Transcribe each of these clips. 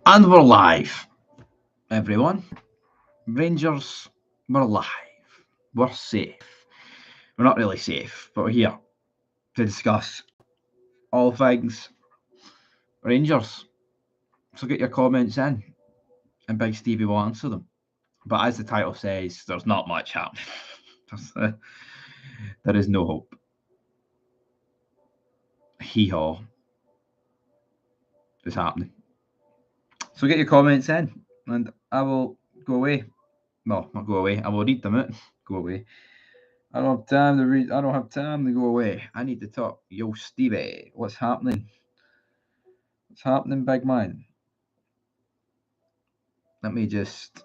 And we're live, everyone. Rangers, we're live. We're safe. We're not really safe, but we're here to discuss all things Rangers. So get your comments in, and Big Stevie will answer them. But as the title says, there's not much happening. There is no hope. Hee-haw is happening. So get your comments in, and I will go away. No, not go away. I will read them out. Go away. I don't have time to read. I don't have time to go away. I need to talk. Yo, Stevie, what's happening? What's happening, big man? Let me just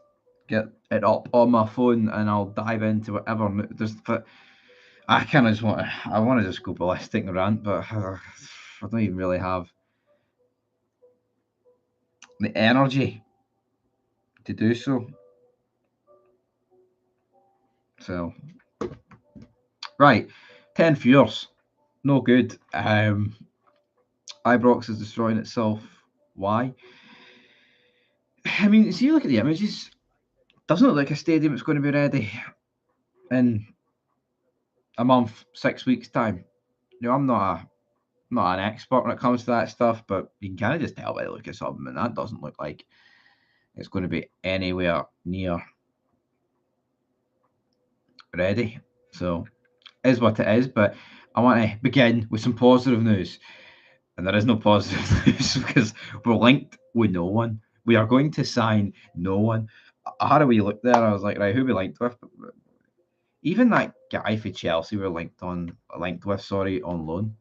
get it up on my phone, and I'll dive into whatever. But I kind of just want to. I want to just go ballistic and rant, but I don't even really have the energy to do so. So, right, 10 Fears, no good. Ibrox is destroying itself. Why? I mean, see, look at the images. Doesn't look like a stadium that's going to be ready in a month, 6 weeks time. I'm not an expert when it comes to that stuff, but you can kind of just tell by the look of something, and that doesn't look like it's going to be anywhere near ready. So, is what it is. But I want to begin with some positive news, and there is no positive news because we're linked with no one. We are going to sign no one. I had a wee look there. I was like, right, who we linked with? Even that guy for Chelsea we're linked with, sorry, on loan.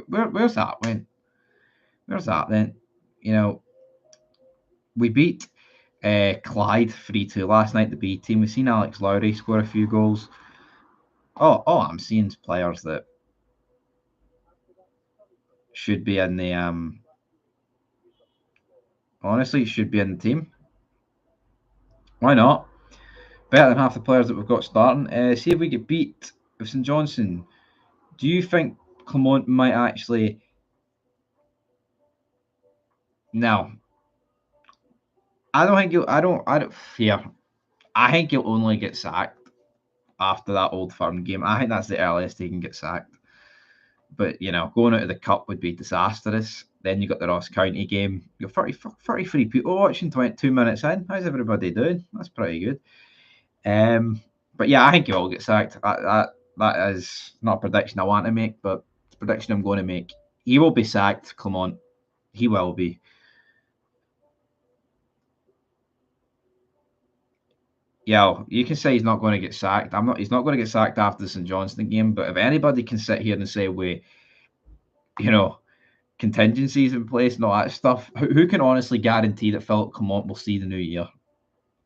Where's that went? Where's that then? We beat Clyde 3-2 last night, the B team. We've seen Alex Lowry score a few goals. Oh, I'm seeing players that should be in the honestly should be in the team. Why not? Better than half the players that we've got starting. See if we get beat with St Johnstone. Do you think Clement might actually? No, I don't think he'll. I don't fear. I think he'll only get sacked after that Old Firm game. I think that's the earliest he can get sacked. But going out of the cup would be disastrous. Then you got the Ross County game. You've got 33 people watching 22 minutes in. How's everybody doing? That's pretty good. But yeah, I think he will get sacked. That is not a prediction I want to make, but it's a prediction I'm going to make. He will be sacked, Clement. He will be. Yeah, you can say he's not going to get sacked. He's not going to get sacked after the St Johnstone game. But if anybody can sit here and say you know, contingencies in place and all that stuff, who can honestly guarantee that Philip Clement will see the new year?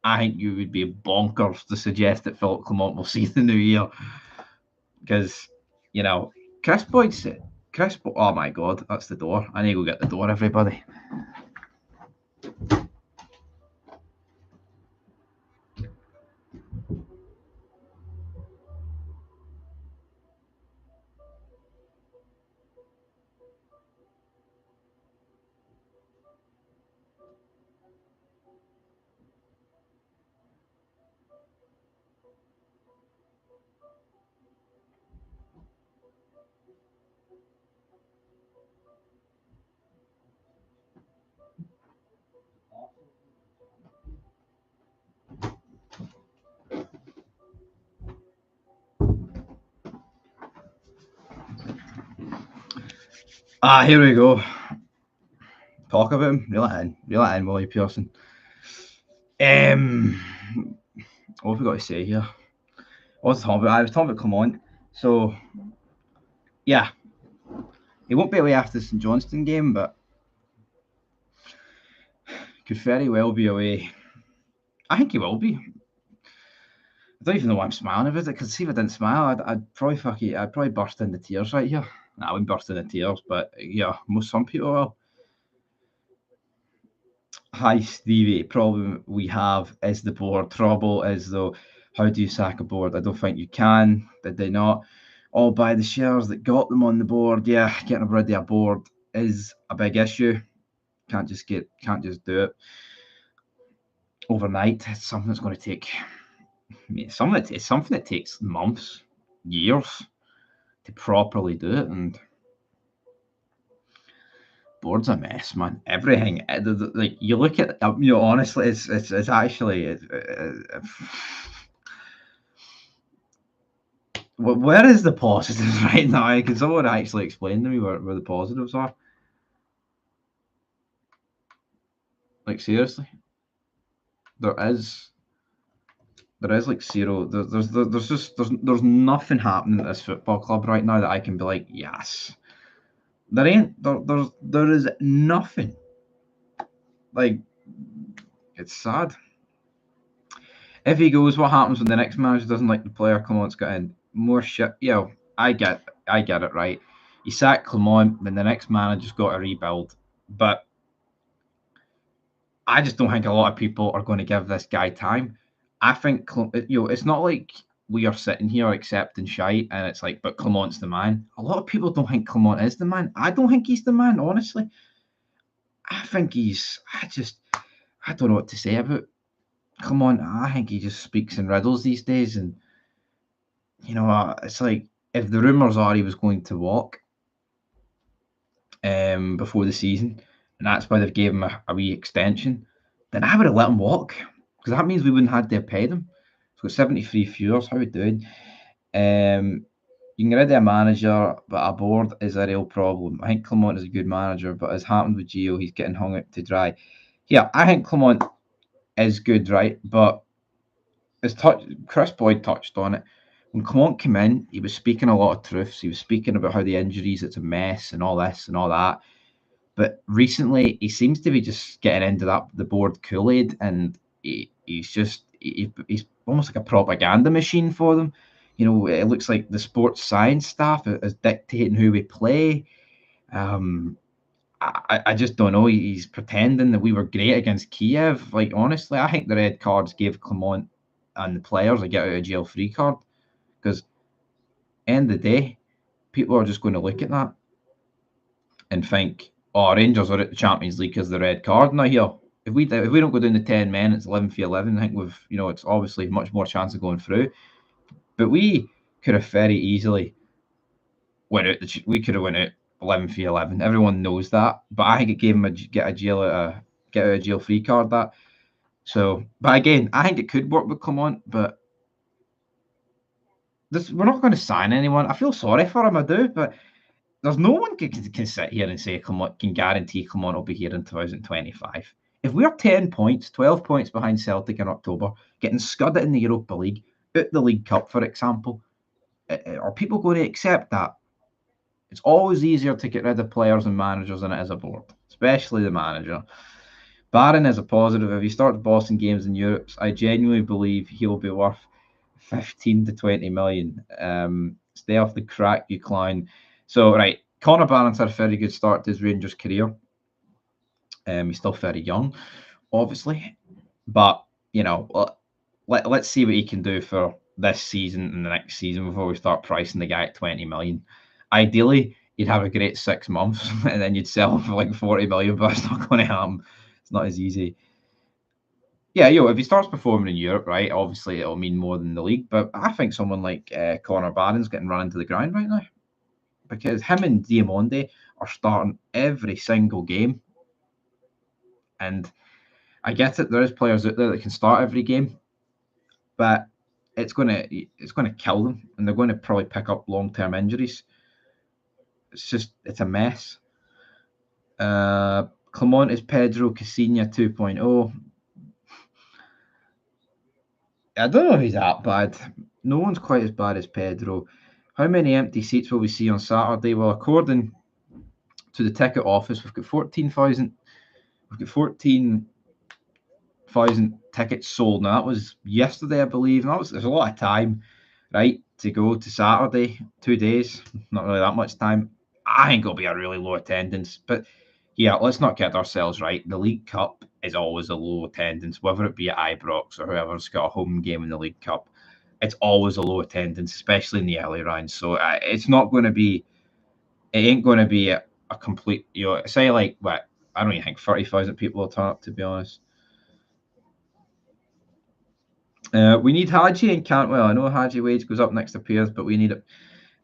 I think you would be bonkers to suggest that Philip Clement will see the new year because Chris Boyd said. Oh my God, that's the door. I need to go get the door, everybody. Here we go. Talk about him. Reel it in, Willie Pearson. What have we got to say here? I was talking about Clement. So, yeah, he won't be away after the St Johnstone game, but could very well be away. I think he will be. I don't even know why I'm smiling about it, because see if I didn't smile, I'd probably burst into tears right here. Nah, I wouldn't burst into tears, but yeah, some people will. Hi, Stevie. Problem we have is the board. Trouble is, though, how do you sack a board? I don't think you can. Did they not all buy the shares that got them on the board? Yeah, getting rid of a board is a big issue. Can't just do it overnight. It's something that's going to take. It's something that takes months, years to properly do it, and board's a mess, man. Everything, like you look at, honestly, it's actually. Where is the positives right now? Can someone actually explain to me where the positives are? Like seriously, there is like zero. There's just there's nothing happening at this football club right now that I can be like, yes. There ain't there is nothing. Like, it's sad. If he goes, what happens when the next manager doesn't like the player? Clement's got in more shit. I get it, right? You sack Clement, then the next manager's got to rebuild. But I just don't think a lot of people are going to give this guy time. I think it's not like we are sitting here accepting shite and it's like, but Clement's the man. A lot of people don't think Clement is the man. I don't think he's the man, honestly. I think I don't know what to say about Clement. I think he just speaks in riddles these days, and it's like if the rumours are he was going to walk before the season, and that's why they've gave him a wee extension, then I would have let him walk because that means we wouldn't have to have paid him. So 73 viewers, how we doing? You can get rid of a manager, but a board is a real problem. I think Clement is a good manager, but as happened with Gio, he's getting hung out to dry. Yeah, I think Clement is good, right? But Chris Boyd touched on it. When Clement came in, he was speaking a lot of truths. He was speaking about how the injuries, it's a mess and all this and all that. But recently, he seems to be just getting into the board Kool-Aid, and he's almost like a propaganda machine for them. It looks like the sports science staff is dictating who we play. I just don't know. He's pretending that we were great against Kiev. Like, honestly, I think the red cards gave Clement and the players a get out of jail free card, because end of the day, people are just going to look at that and think, "Oh, Rangers are at the Champions League because the red card." Now here, if we don't go down the 10 men, it's 11 for 11. I think it's obviously much more chance of going through. But we could have very easily went out. We could have went out 11 for 11. Everyone knows that. But I think it gave him a get out of jail free card. That. So, but again, I think it could work with Clement, but we're not going to sign anyone. I feel sorry for him, I do, but there's no one can sit here and say Clement can guarantee Clement will be here in 2025. If we're 10 points, 12 points behind Celtic in October, getting scudded in the Europa League, out the League Cup, for example, are people going to accept that? It's always easier to get rid of players and managers than it is a board, especially the manager. Barron is a positive. If he starts bossing games in Europe, I genuinely believe he'll be worth 15 to 20 million. Stay off the crack, you clown. So, right, Connor Barron's had a very good start to his Rangers career. He's still very young, obviously. But, let's see what he can do for this season and the next season before we start pricing the guy at 20 million. Ideally, you'd have a great 6 months and then you'd sell him for like 40 million, but it's not going to happen. It's not as easy. Yeah, if he starts performing in Europe, right, obviously it'll mean more than the league. But I think someone like Connor Barron's getting run into the ground right now, because him and Diamonde are starting every single game. And I get it, there is players out there that can start every game, but it's going to kill them, and they're going to probably pick up long-term injuries. It's a mess. Clement is Pedro Casinha 2.0. I don't know if he's that bad. No one's quite as bad as Pedro. How many empty seats will we see on Saturday? Well, according to the ticket office, we've got 14,000. We've got 14,000 tickets sold. Now that was yesterday, I believe. And there's a lot of time, right, to go to Saturday. 2 days, not really that much time. I think it'll be a really low attendance, but yeah, let's not kid ourselves, right? The League Cup is always a low attendance, whether it be at Ibrox or whoever's got a home game in the League Cup. It's always a low attendance, especially in the early rounds. So it's not going to be, it ain't going to be a complete, say like what, I don't even think 30,000 people will turn up, to be honest. We need Hagi and Cantwell. I know Hagi wage goes up next to Piers, but we need it.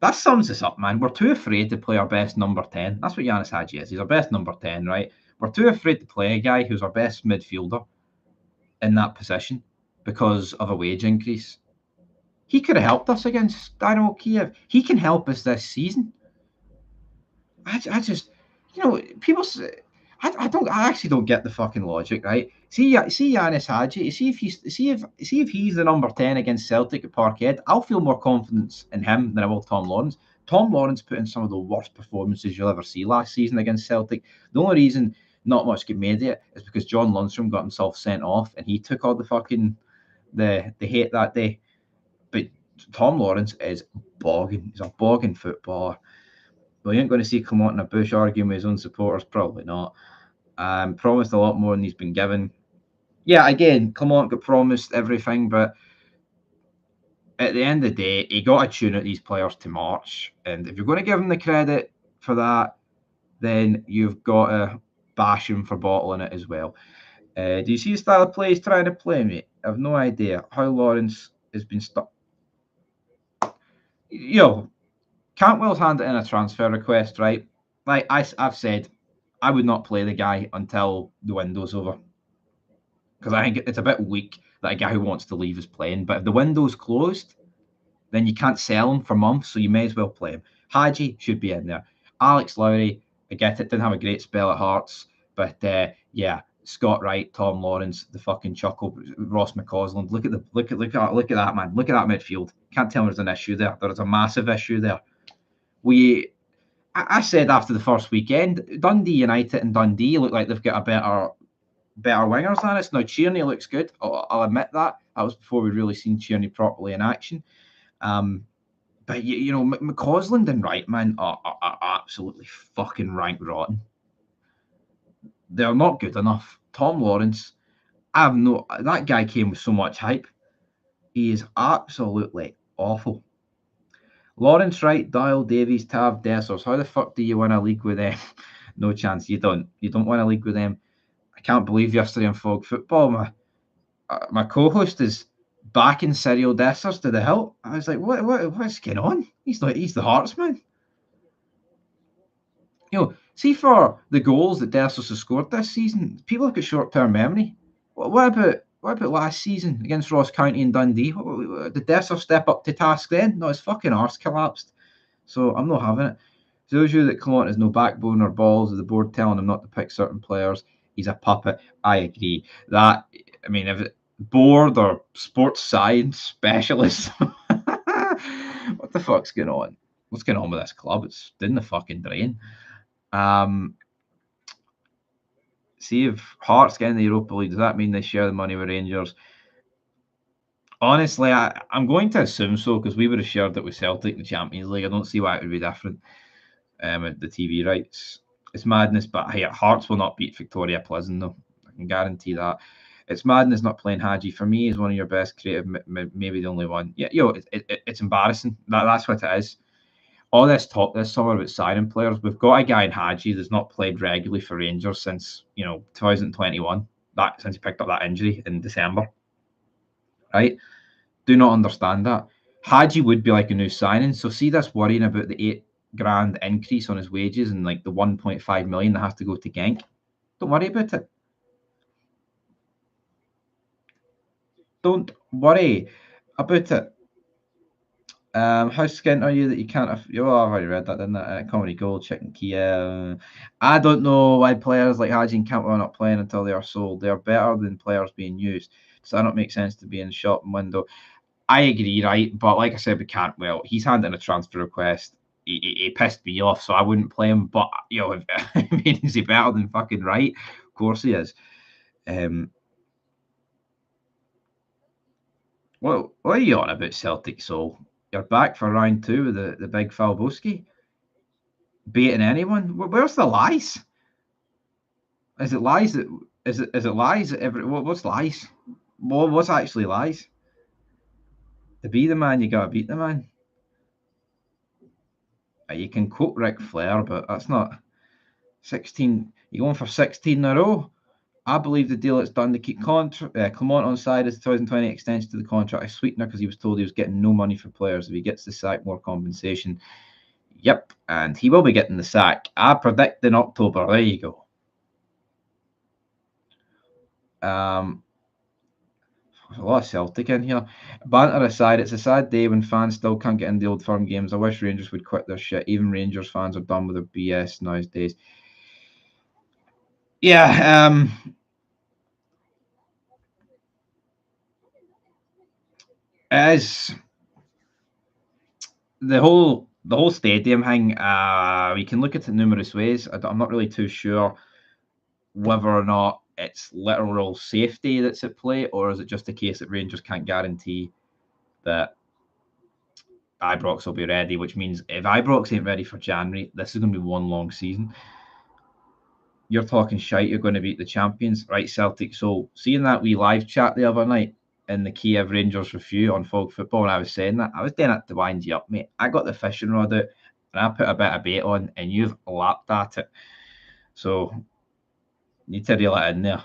That sums us up, man. We're too afraid to play our best number 10. That's what Ianis Hagi is. He's our best number 10, right? We're too afraid to play a guy who's our best midfielder in that position because of a wage increase. He could have helped us against Dynamo Kiev. He can help us this season. I just, people say, I actually don't get the fucking logic, right? See Ianis Hagi. See if he's the number 10 against Celtic at Parkhead. I'll feel more confidence in him than I will Tom Lawrence. Tom Lawrence put in some of the worst performances you'll ever see last season against Celtic. The only reason not much get made of it is because John Lundstrom got himself sent off and he took all the fucking the hate that day. But Tom Lawrence is bogging. He's a bogging footballer. Well, you ain't going to see Clement in a bush arguing with his own supporters. Probably not. Promised a lot more than he's been given. Yeah, again, Clement got promised everything, but at the end of the day, he got to tune out these players to March. And if you're going to give him the credit for that, then you've got to bash him for bottling it as well. Do you see the style of play he's trying to play, mate? I have no idea how Lawrence has been stuck. Cantwell's handed in a transfer request, right? Like I've said, I would not play the guy until the window's over. Because I think it's a bit weak that a guy who wants to leave is playing. But if the window's closed, then you can't sell him for months, so you may as well play him. Hagi should be in there. Alex Lowry, I get it, didn't have a great spell at Hearts, but yeah, Scott Wright, Tom Lawrence, the fucking chuckle, Ross McCausland. Look at that, man. Look at that midfield. Can't tell me there's an issue there. There is a massive issue there. I said after the first weekend, Dundee United and Dundee look like they've got a better wingers than us. Now, Tierney looks good. I'll admit that. That was before we'd really seen Tierney properly in action. But, McCausland and Wright, man, are absolutely fucking rank rotten. They're not good enough. Tom Lawrence, that guy came with so much hype. He is absolutely awful. Lawrence, Wright, Dial, Davies, Tav, Dessers. How the fuck do you win a league with them? No chance. You don't. You don't win a league with them. I can't believe yesterday on Fog Football, my co-host is backing Cyril Dessers to the hilt. I was like, what's going on? He's the Hearts man. See for the goals that Dessers has scored this season, people have got short-term memory. What about last season against Ross County and Dundee? Did Dessers step up to task then? No, his fucking arse collapsed. So I'm not having it. Shows you that Clement has no backbone or balls, the board telling him not to pick certain players. He's a puppet. I agree. If it board or sports science specialist, what the fuck's going on? What's going on with this club? It's in the fucking drain. See if Hearts get in the Europa League, does that mean they share the money with Rangers? Honestly, I'm going to assume so because we would have shared it with Celtic in the Champions League. I don't see why it would be different with the TV rights. It's madness, but hey, Hearts will not beat Victoria Pleasant, though. I can guarantee that. It's madness not playing Hagi. For me, is one of your best creative, maybe the only one. Yeah, it's embarrassing. That's what it is. All this talk this summer about signing players, we've got a guy in Hagi that's not played regularly for Rangers since 2021. Since he picked up that injury in December. Right? Do not understand that. Hagi would be like a new signing. So see this worrying about the $8,000 increase on his wages and like the 1.5 million that has to go to Genk. Don't worry about it. Don't worry about it. How skint are you that you can't? I've already read that, didn't I? Comedy Gold, Chicken Kia. I don't know why players like Hagi and Cantwell are not playing until they are sold. They are better than players being used. Does that not make sense to be in the shop and window? I agree, right? But like I said, we can't. Well, he's handing a transfer request. He pissed me off, so I wouldn't play him. But is he better than fucking Wright? Of course he is. What are you on about, Celtic Soul? You're back for round 2 with the big Falboski? Baiting anyone? Where's the lies? Is it lies that is it lies that what's lies? What's actually lies? To be the man, you gotta beat the man. You can quote Ric Flair, but that's not 16. You going for 16 in a row? I believe the deal it's done to keep Clement on side is 2020 extension to the contract a sweetener because he was told he was getting no money for players. If he gets the sack, more compensation. Yep, and he will be getting the sack. I predict in October. There you go. A lot of Celtic in here. Banter aside, it's a sad day when fans still can't get in the Old Firm games. I wish Rangers would quit their shit. Even Rangers fans are done with their BS nowadays. Yeah, as the whole stadium thing, we can look at it numerous ways. I'm not really too sure whether or not it's literal safety that's at play, or is it just a case that Rangers can't guarantee that Ibrox will be ready, which means if Ibrox ain't ready for January, this is going to be one long season. You're talking shite, you're going to beat the champions, right, Celtic? So seeing that wee live chat the other night in the Kiev Rangers review on Fog Football, and I was saying that, I was doing it to wind you up, mate. I got the fishing rod out and I put a bit of bait on, and you've lapped at it. So you need to reel it in there.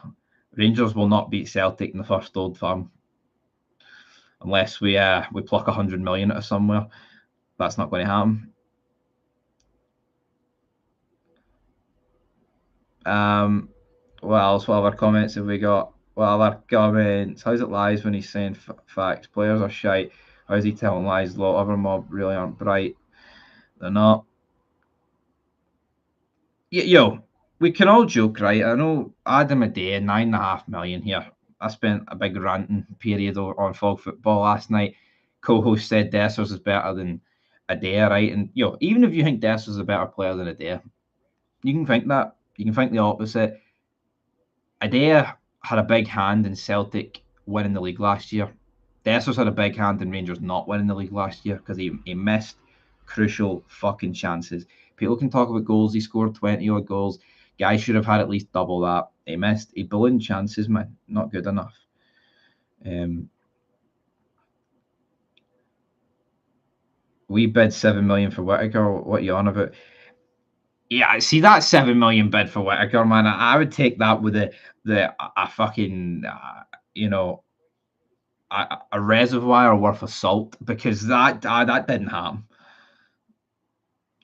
Rangers will not beat Celtic in the first Old Firm unless we pluck 100 million out of somewhere. That's not going to happen. What else? What other comments have we got? What other comments? How's it lies when he's saying facts? Players are shite. How's he telling lies? A lot of our mob really aren't bright. They're not. Yo, we can all joke, right? I know Adam Adair, 9.5 million here. I spent a big ranting period on Fog Football last night. Co-host said Dessers is better than Adair, right? And even if you think Dessers is a better player than Adair, you can think that. You can think the opposite. Adair had a big hand in Celtic winning the league last year. Dessers had a big hand in Rangers not winning the league last year because he missed crucial fucking chances. People can talk about goals. He scored 20 odd goals. Guy should have had at least double that. He missed a billion chances, man. Not good enough. We bid 7 million for Whittaker. What are you on about? Yeah, see that 7 million bid for Whittaker, man. I would take that with a fucking a reservoir worth of salt because that didn't happen.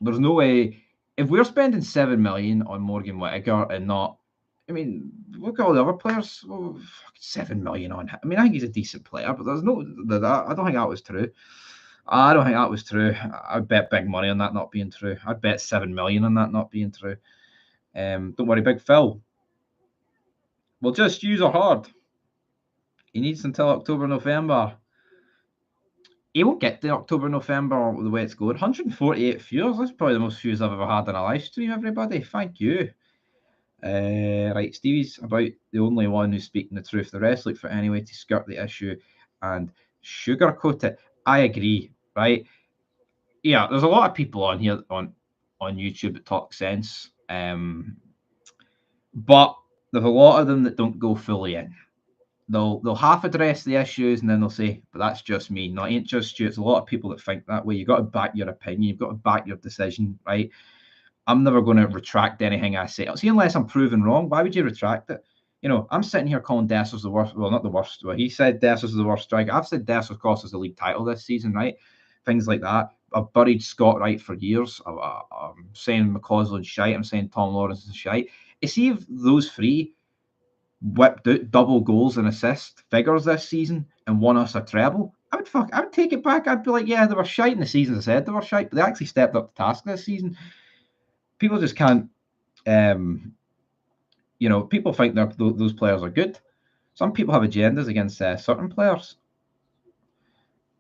There's no way if we're spending 7 million on Morgan Whittaker and not. I mean, look at all the other players. 7 million on him. I mean, I think he's a decent player, but there's no that. I don't think that was true. I don't think that was true. I'd bet big money on that not being true. I'd bet 7 million on that not being true. Don't worry, Big Phil. We'll just use our hard. He needs until October, November. He won't get to October, November the way it's going. 148 viewers. That's probably the most views I've ever had on a live stream, everybody. Thank you. Right, Stevie's about the only one who's speaking the truth. The rest look for any way to skirt the issue and sugarcoat it. I agree, right? Yeah, there's a lot of people on here on YouTube that talk sense. But there's a lot of them that don't go fully in. They'll half address the issues and then they'll say, but that's just me. No, it ain't just you. It's a lot of people that think that way. You've got to back your opinion. You've got to back your decision, right? I'm never going to retract anything I say. See, unless I'm proven wrong, why would you retract it? I'm sitting here calling Dessers the worst. Well, not the worst. Well, he said Dessers is the worst striker. I've said Dessers cost us the league title this season, right? Things like that. I've buried Scott Wright for years. I'm saying McCausland's shite. I'm saying Tom Lawrence is shite. You see if those three whipped out double goals and assist figures this season and won us a treble, I would take it back. I'd be like, yeah, they were shite in the season. I said they were shite, but they actually stepped up the task this season. People just can't. People think those players are good. Some people have agendas against certain players.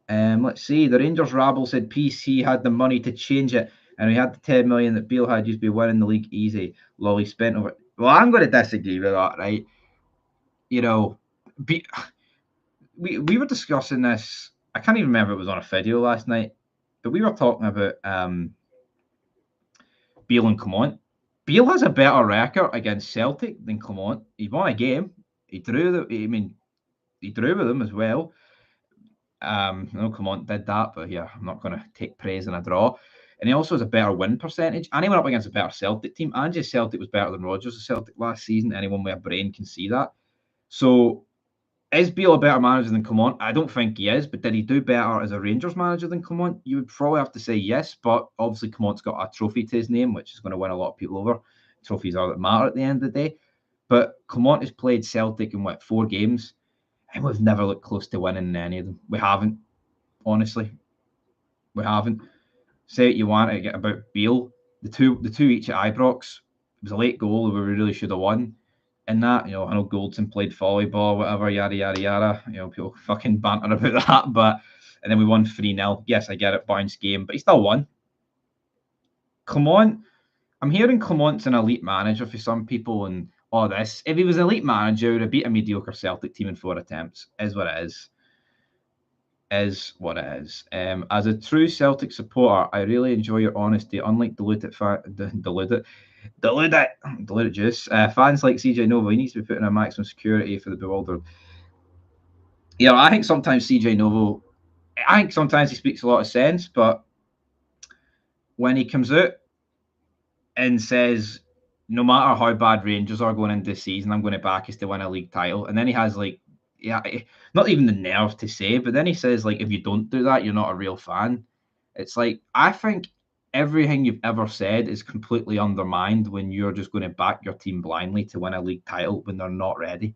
Let's see. The Rangers rabble said PC had the money to change it, and we had the 10 million that Beale had. You'd be winning the league easy. Lolly spent over. Well, I'm going to disagree with that, right? We were discussing this. I can't even remember if it was on a video last night, but we were talking about Beale and Clement. Beale has a better record against Celtic than Clement. He won a game. He drew he drew with them as well. I know Clement did that, but yeah, I'm not going to take praise in a draw. and he also has a better win percentage. And he went up against a better Celtic team. And just Celtic was better than Rodgers at Celtic last season. Anyone with a brain can see that. So is Beale a better manager than Clement? I don't think he is, but did he do better as a Rangers manager than Clement? You would probably have to say yes, but obviously Clement's got a trophy to his name, which is going to win a lot of people over. Trophies are that matter at the end of the day. But Clement has played Celtic in 4 games, and we've never looked close to winning any of them. We haven't, honestly. We haven't. Say what you want to get about Beale. The two each at Ibrox. It was a late goal where we really should have won. In that, I know Goldson played volleyball, whatever, yada yada yada. People fucking banter about that, but and then we won 3-0. Yes, I get it, bounce game, but he still won. Clement, I'm hearing Clement's an elite manager for some people and all this. If he was an elite manager, he would have beat a mediocre Celtic team in 4 attempts. Is what it is. Is what it is. As a true Celtic supporter, I really enjoy your honesty. Unlike diluted juice. Fans like CJ Nova, he needs to be put in a maximum security for the bewildered. I think sometimes CJ Novo, he speaks a lot of sense, but when he comes out and says, no matter how bad Rangers are going into the season, I'm going to back us to win a league title, and then he has not even the nerve to say, but then he says, if you don't do that, you're not a real fan. It's I think everything you've ever said is completely undermined when you're just going to back your team blindly to win a league title when they're not ready.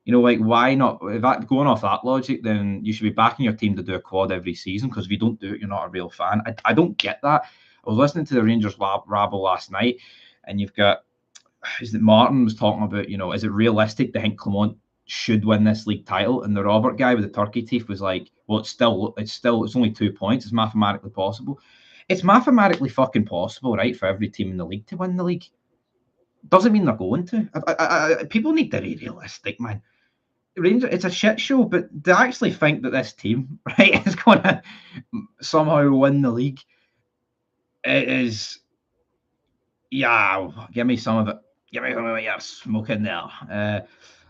Why not? If going off that logic, then you should be backing your team to do a quad every season, because if you don't do it, you're not a real fan. I don't get that. I was listening to the Rangers rabble last night, and you've got, Martin was talking about, is it realistic to think Clement should win this league title? And the Robert guy with the turkey teeth was like, well, it's only 2 points. It's mathematically possible. It's mathematically fucking possible, right, for every team in the league to win the league. Doesn't mean they're going to. People need to be realistic, man. Rangers, it's a shit show, but they actually think that this team, right, is going to somehow win the league. It is, give me some of it. Give me some of it, you're smoking there.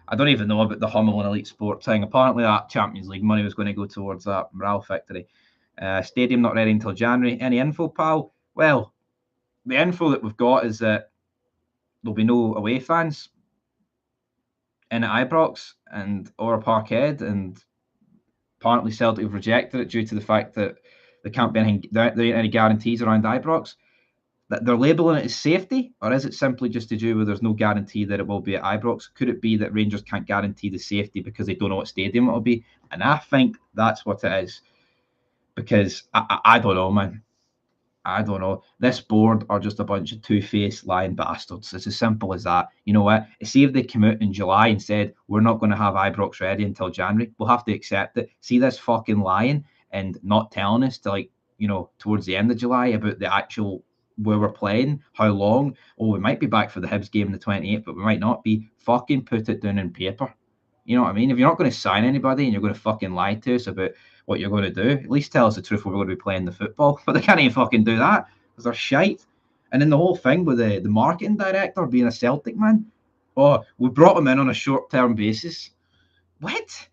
I don't even know about the Hummel and Elite Sport thing. Apparently, that Champions League money was going to go towards that morale victory. Stadium not ready until January. Any info, pal? Well, the info that we've got is that there'll be no away fans in at Ibrox or Parkhead, and apparently Celtic have rejected it due to the fact that there can't be any guarantees around Ibrox. That they're labelling it as safety, or is it simply just to do with there's no guarantee that it will be at Ibrox? Could it be that Rangers can't guarantee the safety because they don't know what stadium it'll be? And I think that's what it is, because I don't know, man. I don't know. This board are just a bunch of two-faced lying bastards. It's as simple as that. You know what? See if they come out in July and said, we're not going to have Ibrox ready until January, we'll have to accept it. See this fucking lying and not telling us to, towards the end of July about the actual where we're playing, how long. Oh, we might be back for the Hibs game on the 28th, but we might not be. Fucking put it down in paper. You know what I mean? If you're not going to sign anybody and you're going to fucking lie to us about what you're going to do, at least tell us the truth where we're going to be playing the football. But they can't even fucking do that because they're shite. And then the whole thing with the marketing director being a Celtic man. Oh, we brought him in on a short-term basis. What?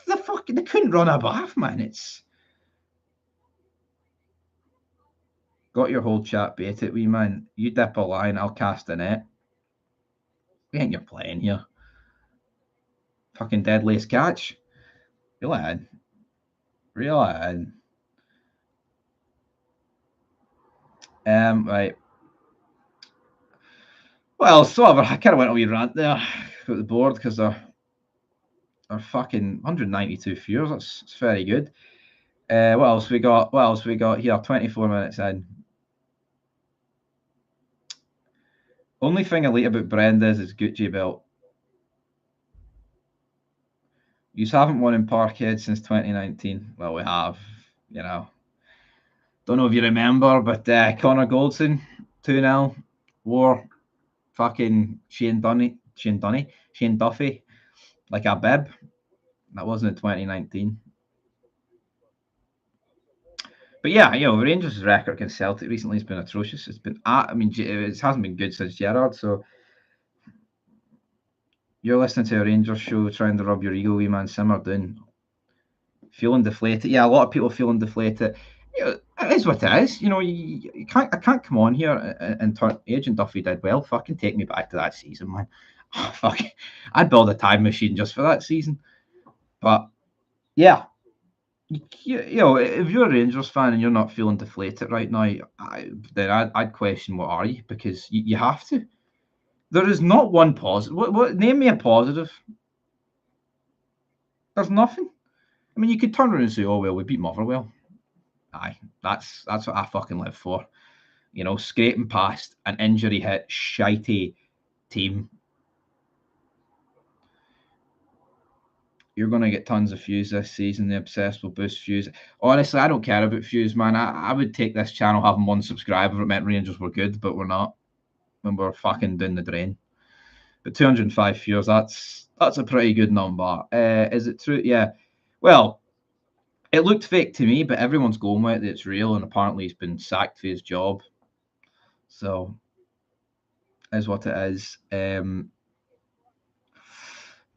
The fucking, they couldn't run a bath, man. It's got your whole chat baited, wee man. You dip a line, I'll cast a net. We think you're playing here. Fucking deadliest catch. Reel it in. Right. Well, I kind of went a wee rant there about the board because they're fucking 192 viewers. That's very good. What else we got? Here? 24 minutes in. Only thing elite about Brenda is his Gucci belt. You haven't won in Parkhead since 2019. Well, we have, Don't know if you remember, but Connor Goldson, 2-0, wore fucking Shane Duffy, like a bib. That wasn't in 2019. But yeah, Rangers' record against Celtic recently has been atrocious. It's been, it hasn't been good since Gerrard. So you're listening to a Rangers show, trying to rub your ego, wee man, simmer down. Feeling deflated. Yeah, a lot of people feeling deflated. It is what it is. You know, you can't. I can't come on here and turn. Agent Duffy did well. Fucking take me back to that season, man. Oh, fuck. I'd build a time machine just for that season. But yeah, you know, if you're a Rangers fan and you're not feeling deflated right now, then I'd question what are you, because you have to. There is not one positive. What? Name me a positive. There's nothing. I mean, you could turn around and say, "Oh well, we beat Motherwell." Aye, that's what I fucking live for. You know, scraping past an injury hit, shitey team. You're going to get tons of views this season. The Obsessed will boost views. Honestly, I don't care about views, man. I would take this channel having 1 subscriber if it meant Rangers were good, but we're not. When we're fucking down the drain. But 205 viewers, that's a pretty good number. Is it true? Yeah. Well, it looked fake to me, but everyone's going with it. It's real, and apparently he's been sacked for his job. So, is what it is.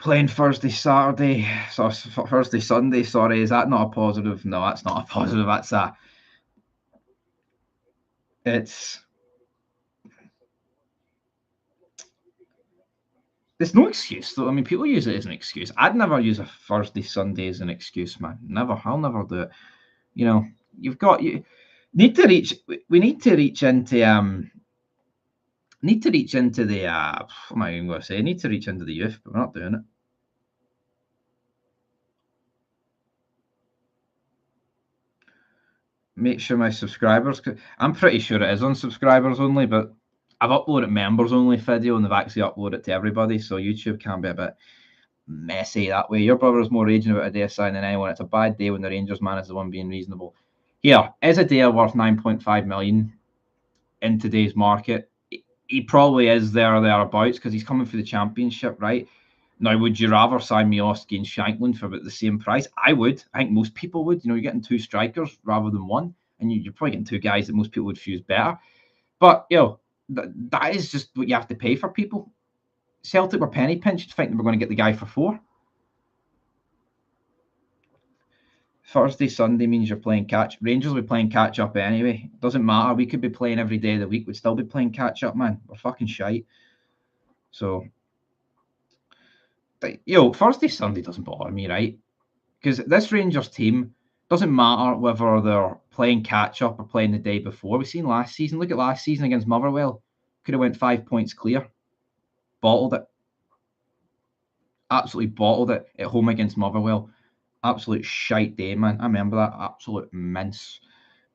Playing Thursday, Saturday, so Thursday, Sunday. Sorry, is that not a positive? No, that's not a positive. That's a. It's. There's no excuse though. I mean, people use it as an excuse. I'd never use a Thursday, Sunday as an excuse, man. Never. I'll never do it. You know, you need to reach. We need to reach into Need to reach into the. What am I even going to say? Need to reach into the youth, but we're not doing it. Make sure my subscribers. I'm pretty sure it is on subscribers only, but I've uploaded members only video and they've actually uploaded it to everybody, so YouTube can be a bit messy that way. Your brother's more raging about Adair than anyone. It's a bad day when the Rangers man is the one being reasonable. Here, is Adair worth 9.5 million in today's market? He probably is there or thereabouts because he's coming for the championship, right? Now, would you rather sign Miovski and Shankland for about the same price? I would. I think most people would. You know, you're getting 2 strikers rather than 1, and you're probably getting 2 guys that most people would fuse better. But, you know, that is just what you have to pay for people. Celtic were penny pinched thinking we're going to get the guy for 4. Thursday, Sunday means you're playing catch. Rangers will be playing catch up anyway. Doesn't matter. We could be playing every day of the week. We'd still be playing catch up, man. We're fucking shite. So, Thursday, Sunday doesn't bother me, right? Because this Rangers team doesn't matter whether they're playing catch up or playing the day before. We've seen last season. Look at last season against Motherwell. Could have went 5 points clear. Bottled it. Absolutely bottled it at home against Motherwell. Absolute shite day, man. I remember that. Absolute mince.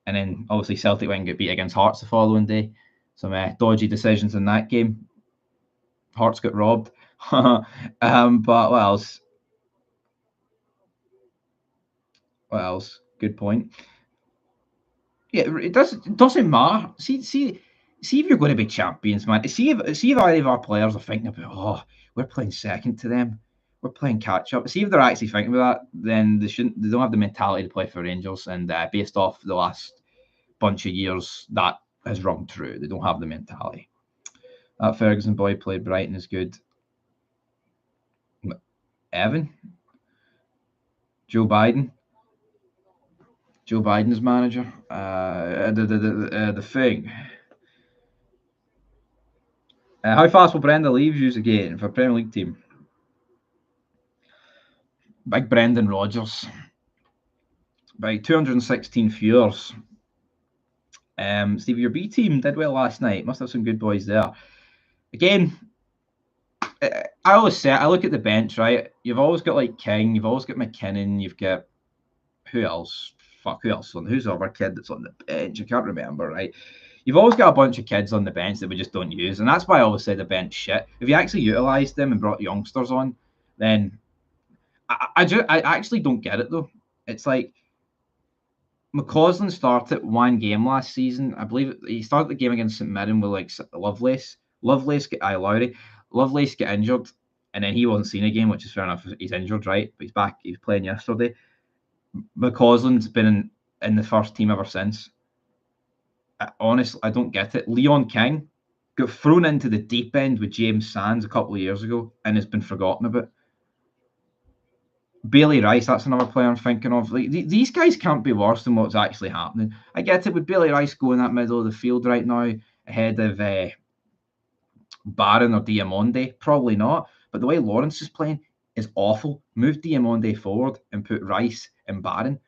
And then obviously Celtic went and get beat against Hearts the following day. Some dodgy decisions in that game. Hearts got robbed. But what else? What else? Good point. Yeah, it doesn't matter. See if you're going to be champions, man. See if any of our players are thinking about, oh, we're playing second to them, we're playing catch up. See if they're actually thinking about that, then they don't have the mentality to play for Rangers. And based off the last bunch of years, that has rung true. They don't have the mentality. That Ferguson boy played Brighton is good. Evan, Joe Biden's manager. The thing. How fast will Brenda leave you again for Premier League team? Big Brendan Rodgers. By 216 viewers. Steve, your B team did well last night. Must have some good boys there. Again, I always say, I look at the bench, right? You've always got like King, you've always got McKinnon, you've got who else? Who's the other kid that's on the bench? I can't remember, right? You've always got a bunch of kids on the bench that we just don't use, and that's why I always say the bench shit. If you actually utilised them and brought youngsters on, then I actually don't get it though. It's like McCausland started 1 game last season. I believe he started the game against St Mirren with like Lovelace. Lovelace get injured, and then he wasn't seen a game, which is fair enough. He's injured, right? But he's back. He was playing yesterday. McCausland's been in the first team ever since. Honestly, I don't get it. Leon King got thrown into the deep end with James Sands a couple of years ago and has been forgotten about. Bailey Rice, that's another player I'm thinking of. Like these guys can't be worse than what's actually happening. I get it with Bailey Rice going that middle of the field right now ahead of Barron or Diamonde. Probably not. But the way Lawrence is playing is awful. Move Diamonde forward and put Rice and Barron.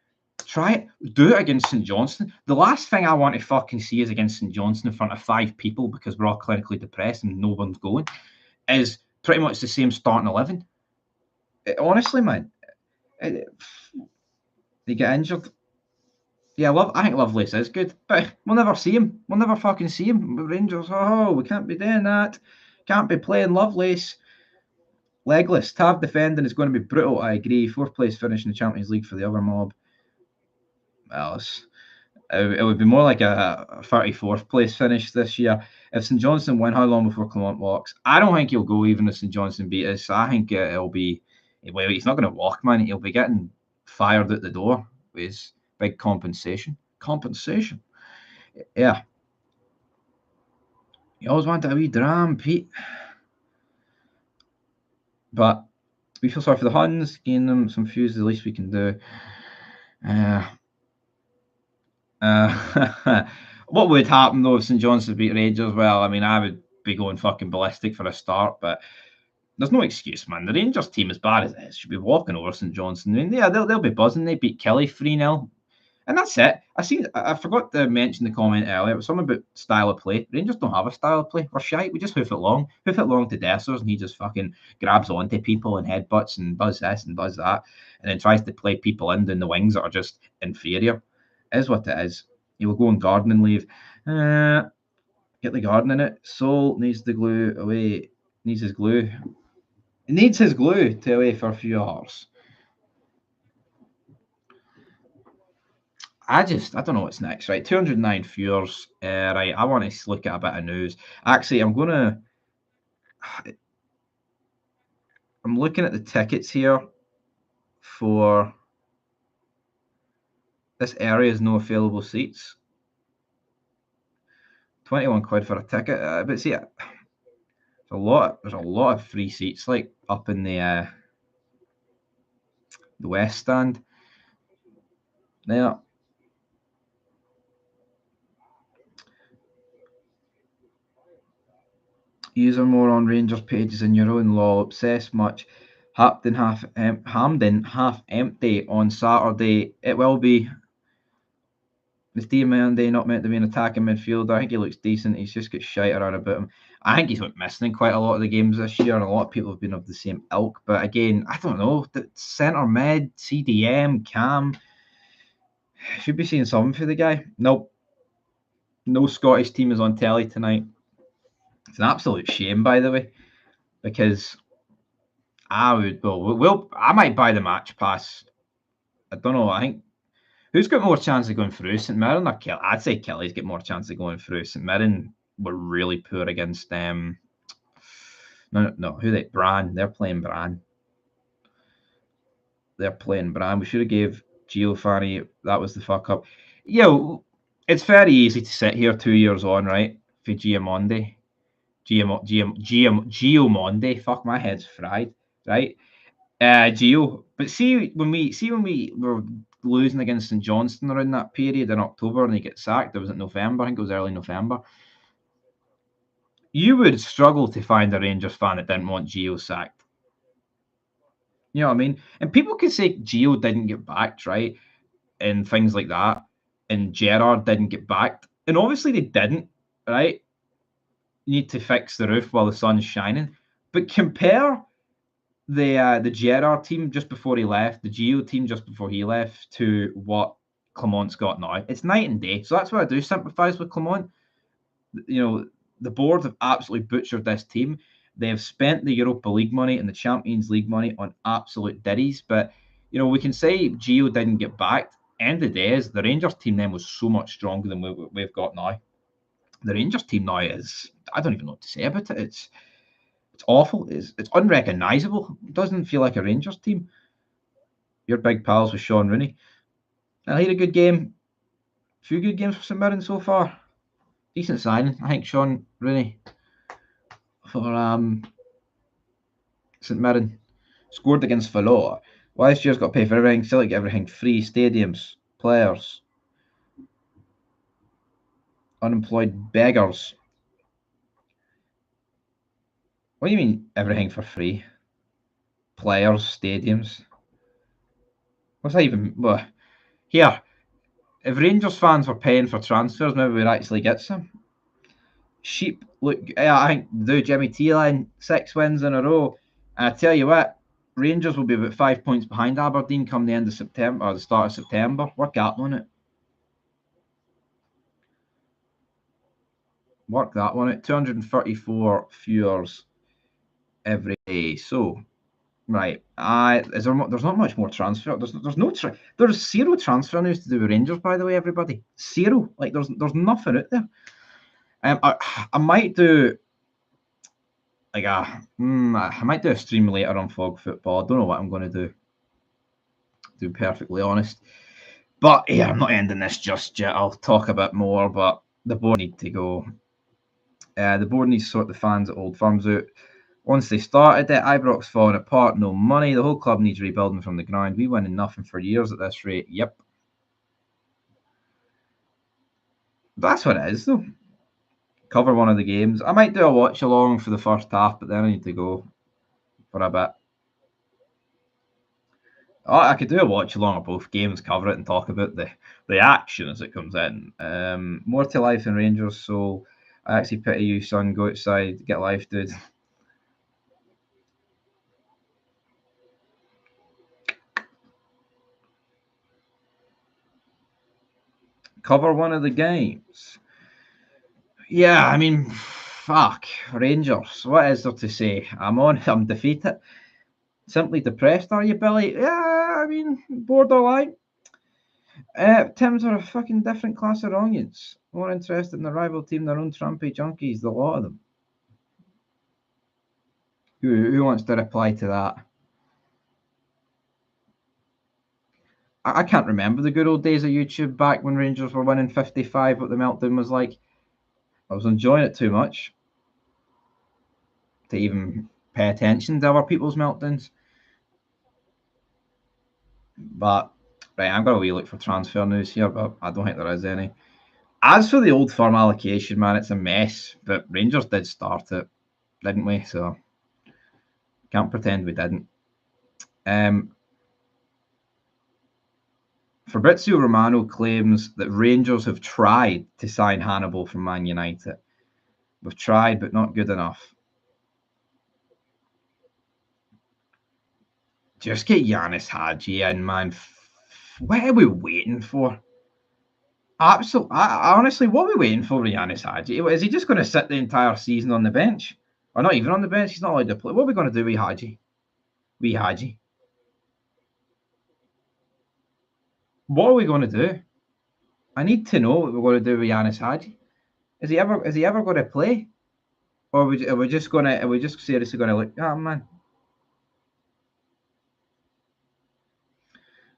Try it. Do it against St Johnstone. The last thing I want to fucking see is against St Johnstone in front of 5 people because we're all clinically depressed and no one's going. Is pretty much the same starting 11. Honestly, man, they get injured. Yeah, I think Lovelace is good, but we'll never see him. We'll never fucking see him. Rangers, we can't be doing that. Can't be playing Lovelace. Legless. Tav defending is going to be brutal, I agree. 4th place finish in the Champions League for the other mob. Well, it would be more like a 34th place finish this year. If St Johnstone win, how long before Clement walks? I don't think he'll go even if St Johnstone beat us. I think it'll be, well, he's not going to walk, man. He'll be getting fired at the door with his big compensation. Compensation. Yeah. You always want a wee dram, Pete. But we feel sorry for the Huns, gain them some fuse, the least we can do. What would happen though if St Johnstone beat Rangers? Well, I mean, I would be going fucking ballistic for a start, but there's no excuse, man. The Rangers team, as bad as it is, should be walking over St Johnstone. I mean, yeah, they'll be buzzing. They beat Kelly 3-0. And that's it. I forgot to mention the comment earlier. It was something about style of play. Rangers don't have a style of play. We're shite. We just hoof it long to Dessers, and he just fucking grabs onto people and headbutts and does this and does that, and then tries to play people in the wings that are just inferior. It is what it is. He will go on gardening leave. Get the garden in it. Sol needs the glue away. Needs his glue. He needs his glue to away for a few hours. I don't know what's next, right? 209 viewers. Right, I want to look at a bit of news. Actually, I'm looking at the tickets here for this area is no available seats. 21 quid for a ticket. But see, there's a lot of free seats like up in the west stand. Now, user more on Rangers pages in your own law. Obsessed much. Hamden half empty on Saturday. It will be. Is Diamande not meant to be an attacking midfielder? I think he looks decent. He's just got shite around about him. I think he's went missing in quite a lot of the games this year, and a lot of people have been of the same ilk. But again, I don't know. The centre mid, CDM, Cam. Should be seeing something for the guy. Nope. No Scottish team is on telly tonight. It's an absolute shame, by the way, because I might buy the match pass. I don't know. I think who's got more chance of going through, St Mirren or Kelly? I'd say Kelly's got more chance of going through. St Mirren were really poor against them. No, who they? Bran. They're playing Bran. We should have gave Giovanni. That was the fuck up. It's very easy to sit here 2 years on, right? For Giamonde. Giomonde. Fuck, my head's fried, right? Gio. But see when we were losing against St Johnstone around that period in October and he gets sacked, it was in November, I think it was early November. You would struggle to find a Rangers fan that didn't want Gio sacked. You know what I mean? And people could say Gio didn't get backed, right? And things like that. And Gerrard didn't get backed. And obviously they didn't, right? You need to fix the roof while the sun's shining. But compare the Gerrard team just before he left, the Gio team just before he left, to what Clement's got now. It's night and day. So that's why I do sympathise with Clement. You know, the board have absolutely butchered this team. They have spent the Europa League money and the Champions League money on absolute ditties. But, you know, we can say Gio didn't get backed. End of the day is the Rangers team then was so much stronger than we've got now. The Rangers team now is, I don't even know what to say about it. It's awful. It's unrecognisable. It doesn't feel like a Rangers team. You're big pals with Sean Rooney. I had a good game. A few good games for St Mirren so far. Decent signing, I think, Sean Rooney for St Mirren. Scored against Valoa. Last year's got to pay for everything. Celtic get everything free. Stadiums, players, unemployed beggars. What do you mean everything for free? Players, stadiums. What's that even? Well, here, if Rangers fans were paying for transfers, maybe we'd actually get some. Sheep look. I think do Jimmy T line 6 wins in a row. And I tell you what, Rangers will be about 5 points behind Aberdeen come the end of September or the start of September. Work that one out. Work that one out. 234 viewers every day. So, right, there's not much more transfer. There's zero transfer news to do with Rangers, by the way, everybody. Zero. Like there's nothing out there. I might do like I might do a stream later on Fog Football. I don't know what I'm going to do. To be perfectly honest, but yeah, I'm not ending this just yet. I'll talk a bit more, but the board need to go. The board needs to sort the fans at Old Firms out. Once they started it, Ibrox falling apart, no money. The whole club needs rebuilding from the ground. We winning nothing for years at this rate. Yep. That's what it is, though. Cover one of the games. I might do a watch along for the first half, but then I need to go for a bit. I could do a watch along of both games, cover it, and talk about the action as it comes in. More to life than Rangers, so I actually pity you, son. Go outside, get life, dude. Cover one of the games. Yeah, I mean, fuck Rangers. What is there to say? I'm defeated. Simply depressed, are you, Billy? Yeah, I mean, borderline. Tims are a fucking different class of onions. More interested in the rival team, their own trumpy junkies, the lot of them. Who wants to reply to that? I can't remember the good old days of YouTube back when Rangers were winning 55, what the meltdown was like. I was enjoying it too much to even pay attention to other people's meltdowns. But, right, I'm going to wee look for transfer news here, but I don't think there is any. As for the Old Firm allocation, man, it's a mess. But Rangers did start it, didn't we? So, can't pretend we didn't. Fabrizio Romano claims that Rangers have tried to sign Hannibal from Man United. We've tried, but not good enough. Just get Yanis Hadji in, man. What are we waiting for? Absolutely. Honestly, what are we waiting for with Yanis Hadji? Is he just going to sit the entire season on the bench? Or not even on the bench? He's not allowed to play. What are we going to do with Hadji? Hadji. What are we going to do? I need to know what we're going to do with Yanis Hadji. Is he ever going to play? Or are we just seriously going to look? Oh man,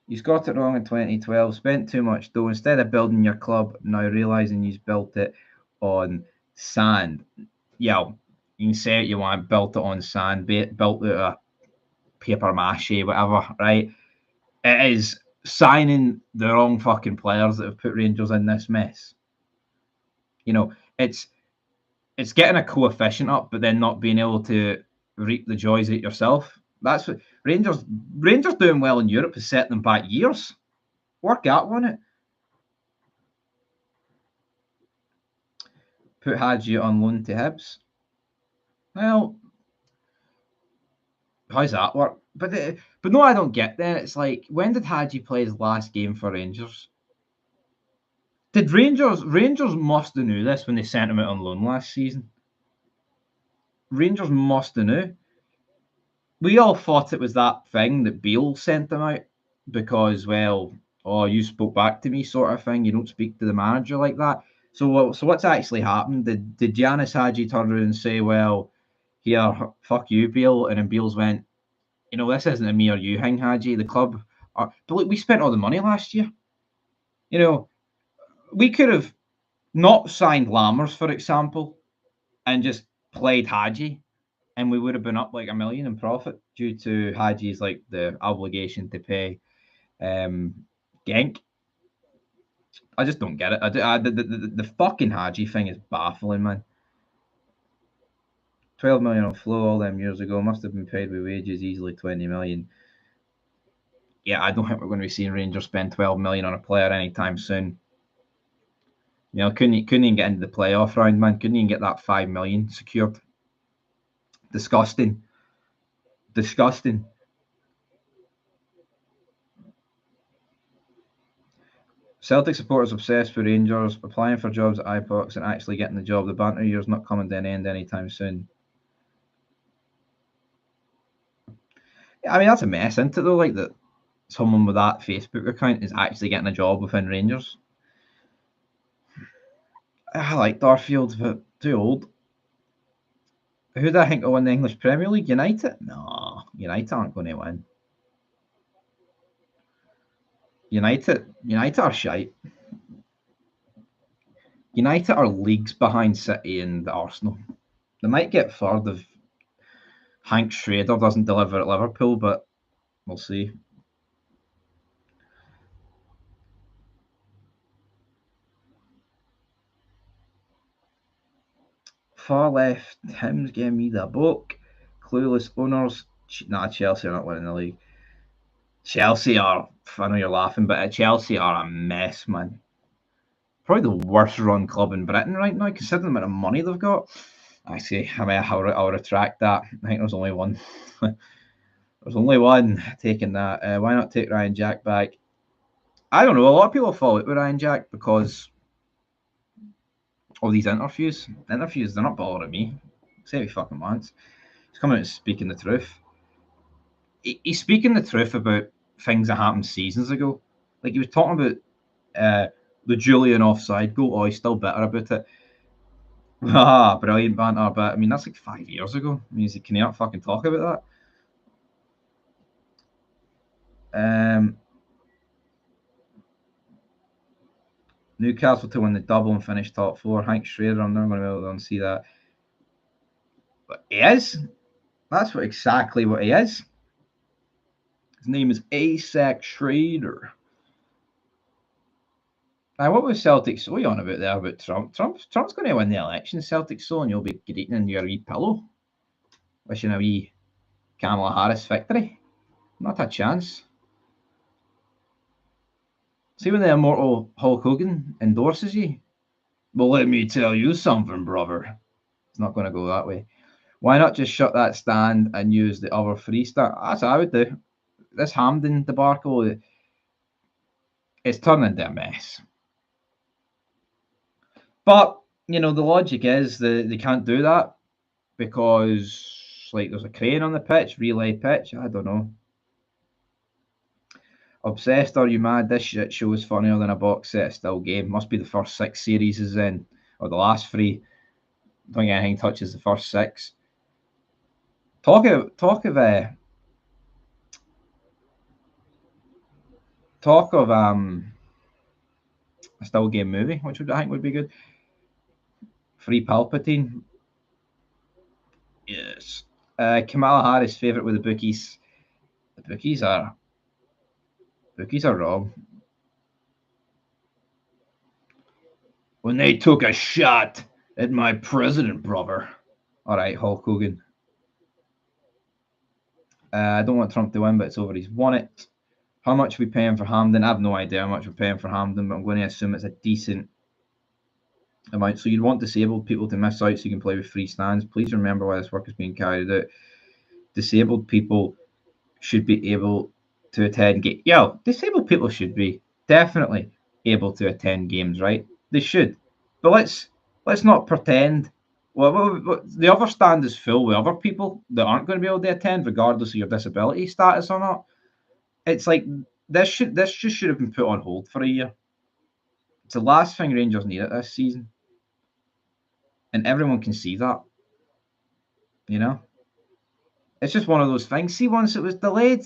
he's got it wrong in 2012. Spent too much dough instead of building your club. Now realizing you've built it on sand. Yeah, you can say it you want. Built it on sand. Built it a paper mache, whatever. Right? It is signing the wrong fucking players that have put Rangers in this mess. You know, it's getting a coefficient up, but then not being able to reap the joys of it yourself. That's what Rangers doing well in Europe has set them back years. Work out on it. Put Hadji on loan to Hibs. Well, how's that work? But no, I don't get that. It's like, when did Hadji play his last game for Rangers? Did Rangers must have knew this when they sent him out on loan last season? Rangers must have knew. We all thought it was that thing that Beale sent them out because, well, oh, you spoke back to me, sort of thing. You don't speak to the manager like that. So what's actually happened? Did Yanis Hadji turn around and say, well, here, fuck you, Beale, and then Beale's went, you know, this isn't a me or you thing, Hadji. The club, but look, we spent all the money last year. You know, we could have not signed Lammers, for example, and just played Hadji. and we would have been up like $1 million in profit due to Haji's like the obligation to pay Genk. I just don't get it. The fucking Haji thing is baffling, man. 12 million on flow all them years ago. Must have been paid with wages, easily 20 million. Yeah, I don't think we're going to be seeing Rangers spend 12 million on a player anytime soon. You know, couldn't even get into the playoff round, man. Couldn't even get that 5 million secured. Disgusting. Disgusting. Celtic supporters obsessed with Rangers, applying for jobs at IPOX and actually getting the job. The banter year's not coming to an end anytime soon. Yeah, I mean, that's a mess, isn't it, though? Like, that someone with that Facebook account is actually getting a job within Rangers. I like Darfield, but too old. Who do I think will win the English Premier League? United? No, United aren't going to win. United are shite. United are leagues behind City and Arsenal. They might get third if Hank Schrader doesn't deliver at Liverpool, but we'll see. Far left, Tim's giving me the book. Clueless owners. Nah, Chelsea are not winning the league. Chelsea are, I know you're laughing, but Chelsea are a mess, man. Probably the worst run club in Britain right now, considering the amount of money they've got. Actually, I'll retract that. I think there's only one. There's only one taking that. Why not take Ryan Jack back? I don't know. A lot of people fall out with Ryan Jack because of these interviews. Interviews, they're not bothering me. Say what he fucking wants. He's coming out and speaking the truth. He's speaking the truth about things that happened seasons ago. Like he was talking about the Julian offside goal. Oh, he's still bitter about it. Ah, brilliant banter. But I mean, that's like 5 years ago. I mean, can you not fucking talk about that? Newcastle to win the double and finish top four. Hank Schrader, I'm never going to be able to see that. But he is. That's exactly what he is. His name is Isaac Schrader. Now, what was Celtic so on about there about Trump? Trump's going to win the election. Celtic so, and you'll be greeting in your wee pillow, wishing a wee Kamala Harris victory. Not a chance. See when the immortal Hulk Hogan endorses you? Well, let me tell you something, brother. It's not going to go that way. Why not just shut that stand and use the other three stand? That's what I would do. This Hampden debacle, it's turning into a mess. But, you know, the logic is that they can't do that because, like, there's a crane on the pitch, relay pitch. I don't know. Obsessed, are you mad? This shit show is funnier than a box set still game. Must be the first 6 series is in, or the last 3. Don't think anything touches the first 6. Talk of a still game movie, which I think would be good. Free Palpatine. Yes. Kamala Harris favourite with the bookies. The bookies are wrong. When they took a shot at my president, brother. All right, Hulk Hogan. I don't want Trump to win, but it's over. He's won it. How much are we paying for Hampden? I have no idea how much we're paying for Hampden, but I'm going to assume it's a decent amount. So you'd want disabled people to miss out so you can play with free stands. Please remember why this work is being carried out. Disabled people should be able to attend games. Yeah, disabled people should be definitely able to attend games, right? They should. But let's not pretend. Well, the other stand is full with other people that aren't going to be able to attend, regardless of your disability status or not. It's like this just should have been put on hold for a year. It's the last thing Rangers need at this season, and everyone can see that. You know, it's just one of those things. See, once it was delayed,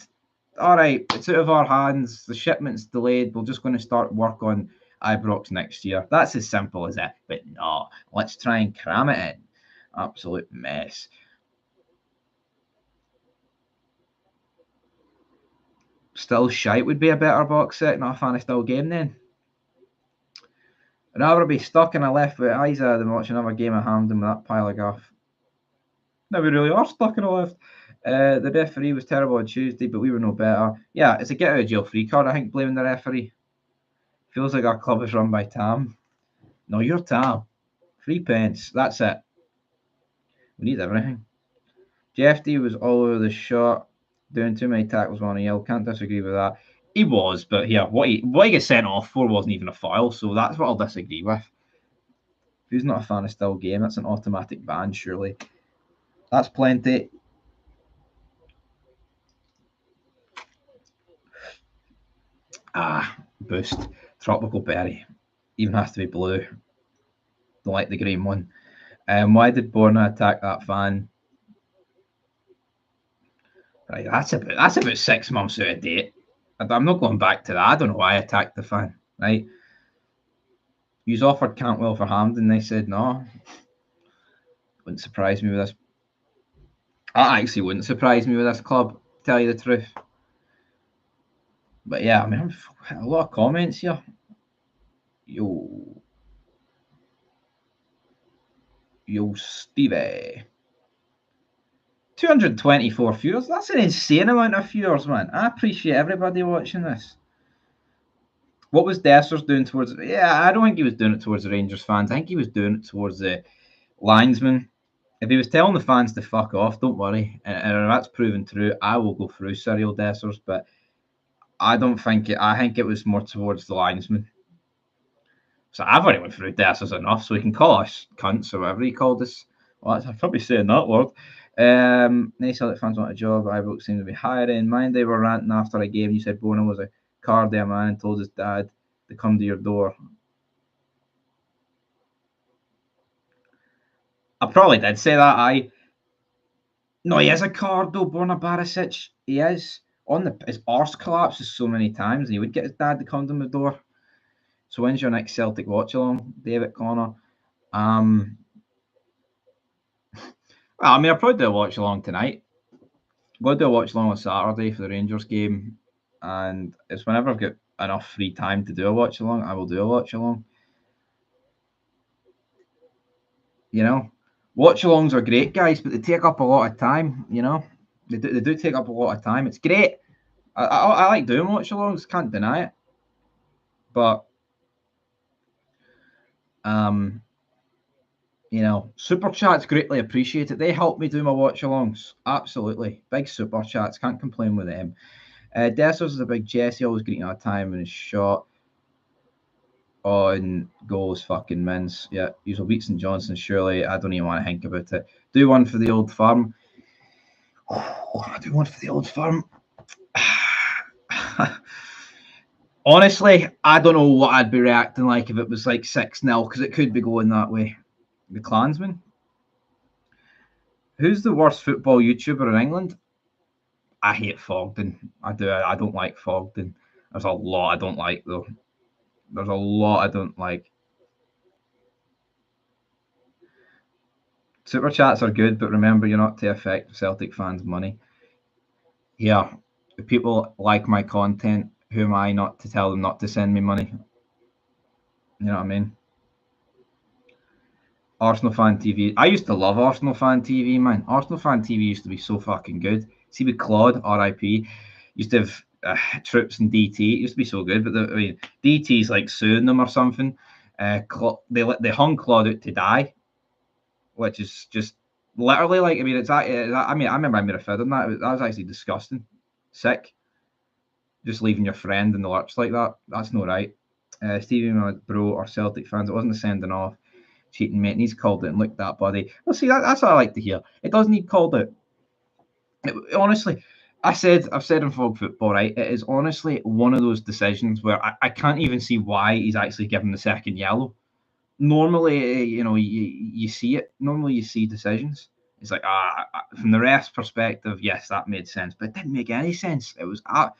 all right, it's out of our hands. The shipment's delayed. We're just going to start work on Ibrox next year. That's as simple as it. But no, let's try and cram it in. Absolute mess. Still Shite would be a better box set, not a fan of Still Game then. I'd rather be stuck in a left with Isa than watch another game of Hampden with that pile of guff. No, we really are stuck in a left. The referee was terrible on Tuesday, but we were no better. Yeah, it's a get out of jail free card, I think, blaming the referee. Feels like our club is run by Tam. No, you're Tam. 3 pence. That's it. We need everything. Jeff D was all over the shot, doing too many tackles on a yell. Can't disagree with that. He was, but yeah, what he got sent off for wasn't even a foul, so that's what I'll disagree with. If he's not a fan of Still Game, that's an automatic ban, surely. That's plenty. Boost. Tropical berry. Even has to be blue. Don't like the green one. Why did Borna attack that fan? Right, that's about 6 months out of date. I'm not going back to that. I don't know why I attacked the fan. Right. You've offered Cantwell for Hampden. They said no. Wouldn't surprise me with this. That actually wouldn't surprise me with this club, to tell you the truth. But yeah, I mean, a lot of comments here. Yo, Stevie. 224 viewers. That's an insane amount of viewers, man. I appreciate everybody watching this. What was Dessers doing towards? Yeah, I don't think he was doing it towards the Rangers fans. I think he was doing it towards the linesmen. If he was telling the fans to fuck off, don't worry. And if that's proven true, I will go through Cyril Dessers. But I don't think it. I think it was more towards the linesmen. So I've already went through Dessers enough, so he can call us cunts or whatever he called us. Well, I'm probably saying that word. Nice that fans want a job. Ibrox seem to be hiring. Mind they were ranting after a game. You said Borna was a Cardiff man and told his dad to come to your door. I probably did say that. No, he is a card though, Borna Barisic. He is. His arse collapses so many times, and he would get his dad to come to the door. So when's your next Celtic watch along, David Connor? Well, I mean, I'll probably do a watch along tonight. I'm going to do a watch along on Saturday for the Rangers game, and it's whenever I've got enough free time to do a watch along, I will do a watch along. You know, watch alongs are great, guys, but they take up a lot of time. You know, they do take up a lot of time. It's great. I like doing watch alongs, can't deny it. But you know, super chats greatly appreciated. They help me do my watch alongs. Absolutely. Big super chats. Can't complain with them. Dessers is a big Jesse, always getting out of time in his shot. On goals, fucking mins. Yeah, usual beats and Johnson, surely. I don't even want to think about it. Do one for the old firm. I do one for the old firm. Honestly, I don't know what I'd be reacting like if it was like 6-0, because it could be going that way. The Klansman. Who's the worst football YouTuber in England? I hate Fogden. I do. I don't like Fogden. There's a lot I don't like, though. There's a lot I don't like. Super chats are good, but remember, you're not to affect Celtic fans' money. Yeah, if people like my content, who am I not to tell them not to send me money? You know what I mean? Arsenal Fan TV. I used to love Arsenal Fan TV, man. Arsenal Fan TV used to be so fucking good. See with Claude, RIP, used to have Troops and DT. It used to be so good, but DT's like suing them or something. They hung Claude out to die, which is just literally like, I mean, I remember I made a fid on that. That was actually disgusting, sick. Just leaving your friend in the lurch like that. That's not right. Stevie, my bro, or Celtic fans, it wasn't a sending off. Cheating, mate. And he's called it and looked that buddy. Well, see, that's what I like to hear. It doesn't need called out. Honestly, I've said in Fog Football, right? It is honestly one of those decisions where I can't even see why he's actually given the second yellow. Normally, you know, you see it. Normally, you see decisions. It's like, from the ref's perspective, yes, that made sense, but it didn't make any sense. It was, I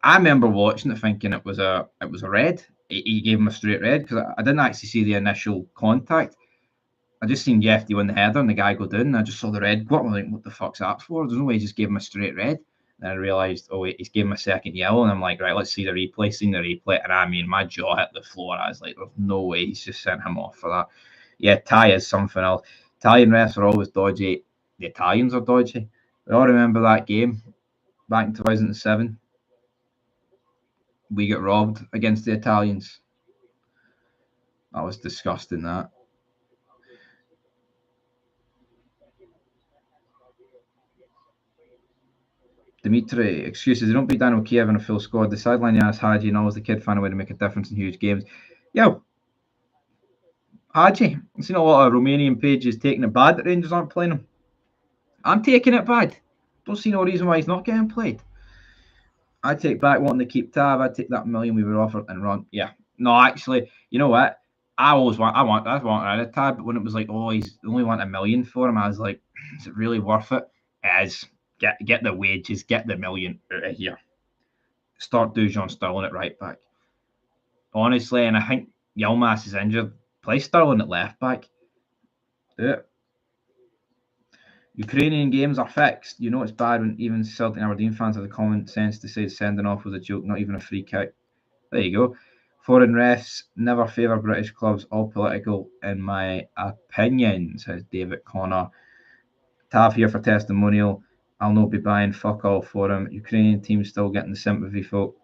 remember watching it thinking it was a red. He gave him a straight red because I didn't actually see the initial contact. I just seen Jeffy win the header and the guy go down, and I just saw the red go up. I'm like, what the fuck's that for? There's no way he just gave him a straight red. And I realised, oh wait, he's gave him a second yellow, and I'm like, right, let's see the replay. Seen the replay, and I mean, my jaw hit the floor. I was like, there's no way he's just sent him off for that. Yeah, Thai is something else. Italian refs are always dodgy. The Italians are dodgy. We all remember that game back in 2007. We got robbed against the Italians. That was disgusting, that. Dimitri, excuses. They don't beat Daniel Kiev in a full squad. The sideline Yanis Hadji and always the kid find a way to make a difference in huge games. Yo, Hadji, I've seen a lot of Romanian pages taking it bad that Rangers aren't playing him. I'm taking it bad. Don't see no reason why he's not getting played. I take back wanting to keep Tav. I'd take that million we were offered and run. Yeah. No, actually, you know what? I want rid of Tav, but when it was like, oh, he's only want $1 million for him, I was like, is it really worth it? It is. Get the wages, get the $1 million out of here. Start Dujon Sterling at right back. Honestly, and I think Yilmaz is injured. Play Sterling at left back. Do it. Ukrainian games are fixed. You know it's bad when even Celtic and Aberdeen fans have the common sense to say sending off was a joke, not even a free kick. There you go. Foreign refs never favour British clubs, all political in my opinion, says David Connor. Tav here for testimonial. I'll not be buying fuck all for him. Ukrainian team still getting the sympathy, folk.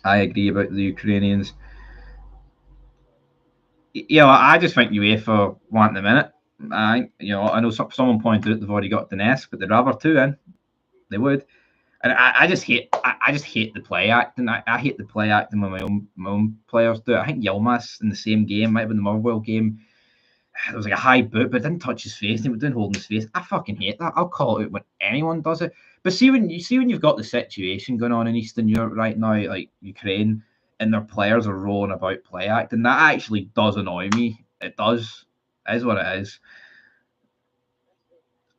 I agree about the Ukrainians. You know, I just think UEFA want them in it. I know someone pointed out they've already got Donetsk, but they'd rather two in. They would. And I just hate the play acting. I hate the play acting when my own players do it. I think Yilmaz in the same game, might have been the Motherwell game, there was like a high boot, but it didn't touch his face. He was doing holding his face. I fucking hate that. I'll call it out when anyone does it. But see when you've got the situation going on in Eastern Europe right now, like Ukraine, and their players are rolling about play acting, that actually does annoy me. It does. It is what it is.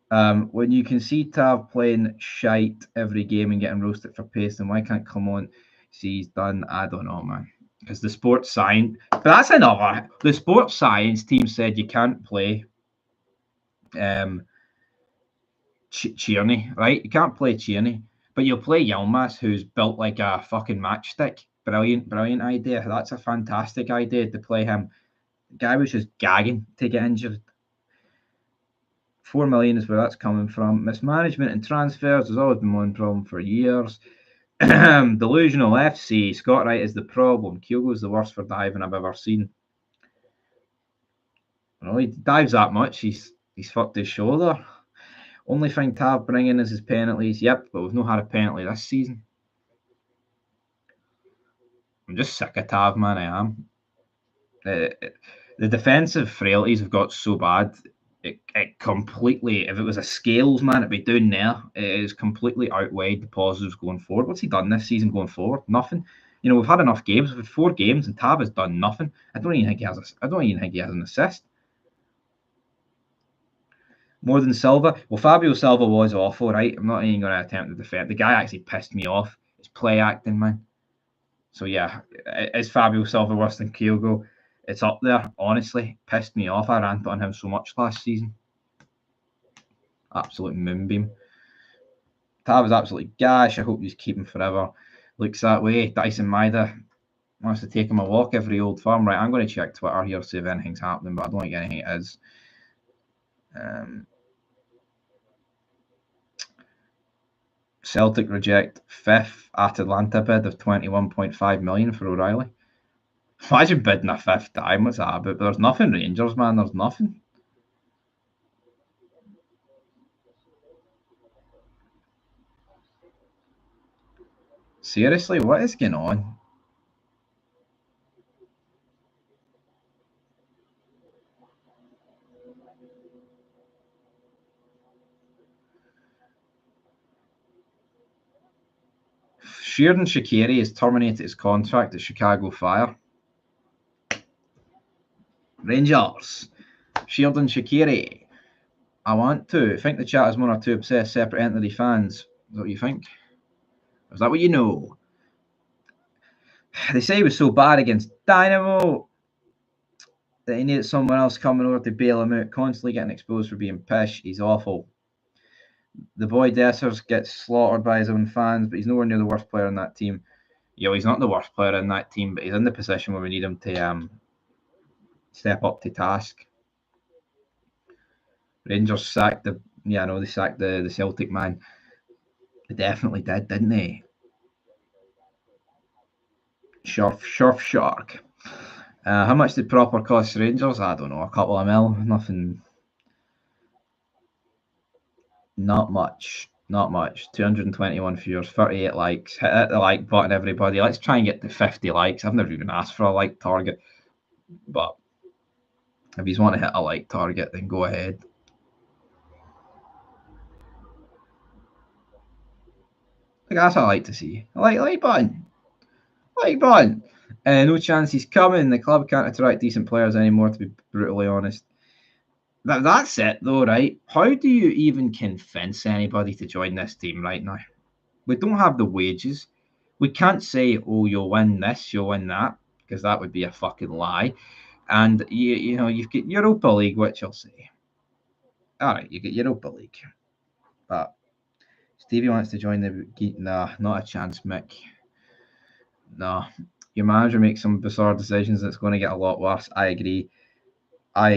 When you can see Tav playing shite every game and getting roasted for pace, then why can't come on? See, he's done. I don't know, man. Because the sports science, but that's another. The sports science team said you can't play Tierney, right? You can't play Tierney, but you'll play Yilmaz, who's built like a fucking matchstick. Brilliant idea. That's a fantastic idea to play him. The guy was just gagging to get injured. 4 million is where that's coming from. Mismanagement and transfers has always been one problem for years. Delusional FC. Scott Wright is the problem. Kyogo's the worst for diving I've ever seen. Well, he dives that much. He's fucked his shoulder. Only thing Tav bringing is his penalties. Yep, but we've not had a penalty this season. I'm just sick of Tav, man. I am. The defensive frailties have got so bad. It completely, if it was a scales, man, it'd be down there. It is completely outweighed the positives going forward. What's he done this season going forward? Nothing. You know, we've had enough games. We've had 4 games, and Tav has done nothing. I don't even think he has an assist. More than Silva. Well, Fabio Silva was awful, right? I'm not even going to attempt to defend. The guy actually pissed me off. It's play acting, man. So yeah, is Fabio Silva worse than Kyogo? It's up there, honestly. Pissed me off. I ranted on him so much last season. Absolute moonbeam. Tav is absolutely gash. I hope you keep him forever. Looks that way. Dyson Maeda wants to take him a walk every Old Firm. Right, I'm going to check Twitter here, see if anything's happening, but I don't think anything is. Celtic reject 5th Atalanta bid of 21.5 million for O'Reilly. Imagine bidding a 5th time. What's that about? But there's nothing Rangers, man. There's nothing. Seriously, what is going on? Sheridan Shaqiri has terminated his contract at Chicago Fire. Rangers. Sheridan Shaqiri. I think the chat is one or two obsessed separate entity fans. Is that what you think? Is that what you know? They say he was so bad against Dynamo that he needed someone else coming over to bail him out, constantly getting exposed for being pish. He's awful. The boy Dessers gets slaughtered by his own fans, but he's nowhere near the worst player in that team. He's not the worst player in that team, but he's in the position where we need him to step up to task. Rangers sacked they sacked the Celtic man. They definitely did, didn't they? Shurf Shark. How much did proper cost Rangers? I don't know, a couple of mil, nothing. Not much. 221 viewers, 38 likes. Hit the like button, everybody. Let's try and get to 50 likes. I've never even asked for a like target, but if you want to hit a like target, then go ahead. That's what I like to see. Like button. Like button. No chance he's coming. The club can't attract decent players anymore, to be brutally honest. That's it, though, right? How do you even convince anybody to join this team right now? We don't have the wages. We can't say, oh, you'll win this, you'll win that, because that would be a fucking lie. And, you've got Europa League, which I'll say. All right, you get Europa League. But Stevie wants to join the... Nah, not a chance, Mick. No. Your manager makes some bizarre decisions that's going to get a lot worse. I agree. I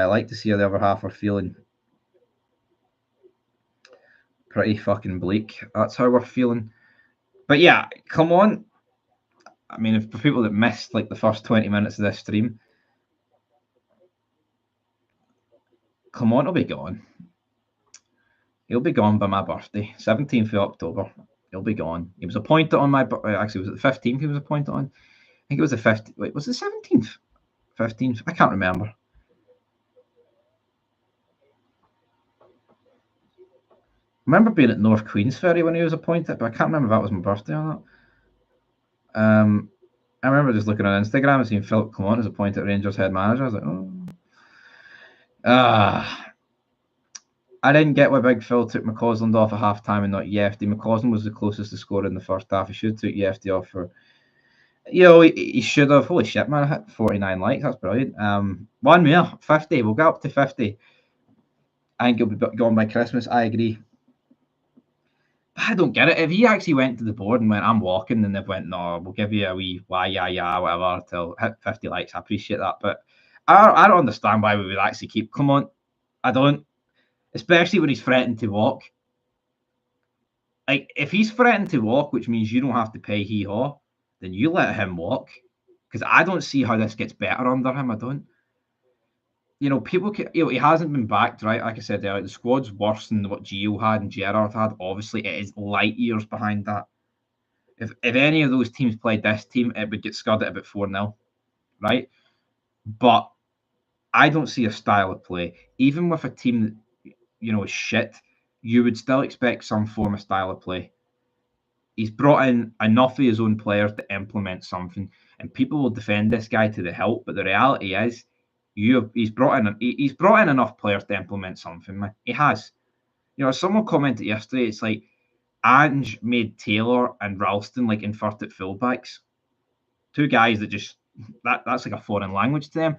like to see how the other half are feeling. Pretty fucking bleak. That's how we're feeling. But yeah, come on. I mean, for people that missed like the first 20 minutes of this stream, Clement will be gone. He'll be gone by my birthday, 17th of October. He'll be gone. He was appointed on my... Actually, was it the 15th he was appointed on? I think it was the 15th. Wait, was it the 17th? 15th? I can't remember. I remember being at North Queensferry when he was appointed, but I can't remember if that was my birthday or not. I remember just looking on Instagram and seeing Philip Clement was appointed Rangers head manager. I was like, oh. I didn't get why Big Phil took McCausland off at half time and not Yefty. McCausland was the closest to score in the first half. He should have took Yefty off for... he should have. Holy shit, man. I hit 49 likes. That's brilliant. One more. 50. We'll get up to 50. I think he'll be gone by Christmas. I agree. I don't get it. If he actually went to the board and went, I'm walking, and they've went, no, we'll give you a wee whatever, till hit 50 likes. I appreciate that. But I don't understand why we would actually keep... Come on. I don't. Especially when he's threatened to walk. Like, if he's threatened to walk, which means you don't have to pay hee-haw, then you let him walk. Because I don't see how this gets better under him. I don't. People can, he hasn't been backed, right? Like I said earlier, the squad's worse than what Gio had and Gerrard had. Obviously, it is light years behind that. If any of those teams played this team, it would get scudded at about 4-0, right? But I don't see a style of play. Even with a team that, is shit, you would still expect some form of style of play. He's brought in enough of his own players to implement something, and people will defend this guy to the hilt. But the reality is, he's brought in enough players to implement something. Man. He has. Someone commented yesterday. It's like Ange made Taylor and Ralston like inverted fullbacks. Two guys that just that's like a foreign language to them.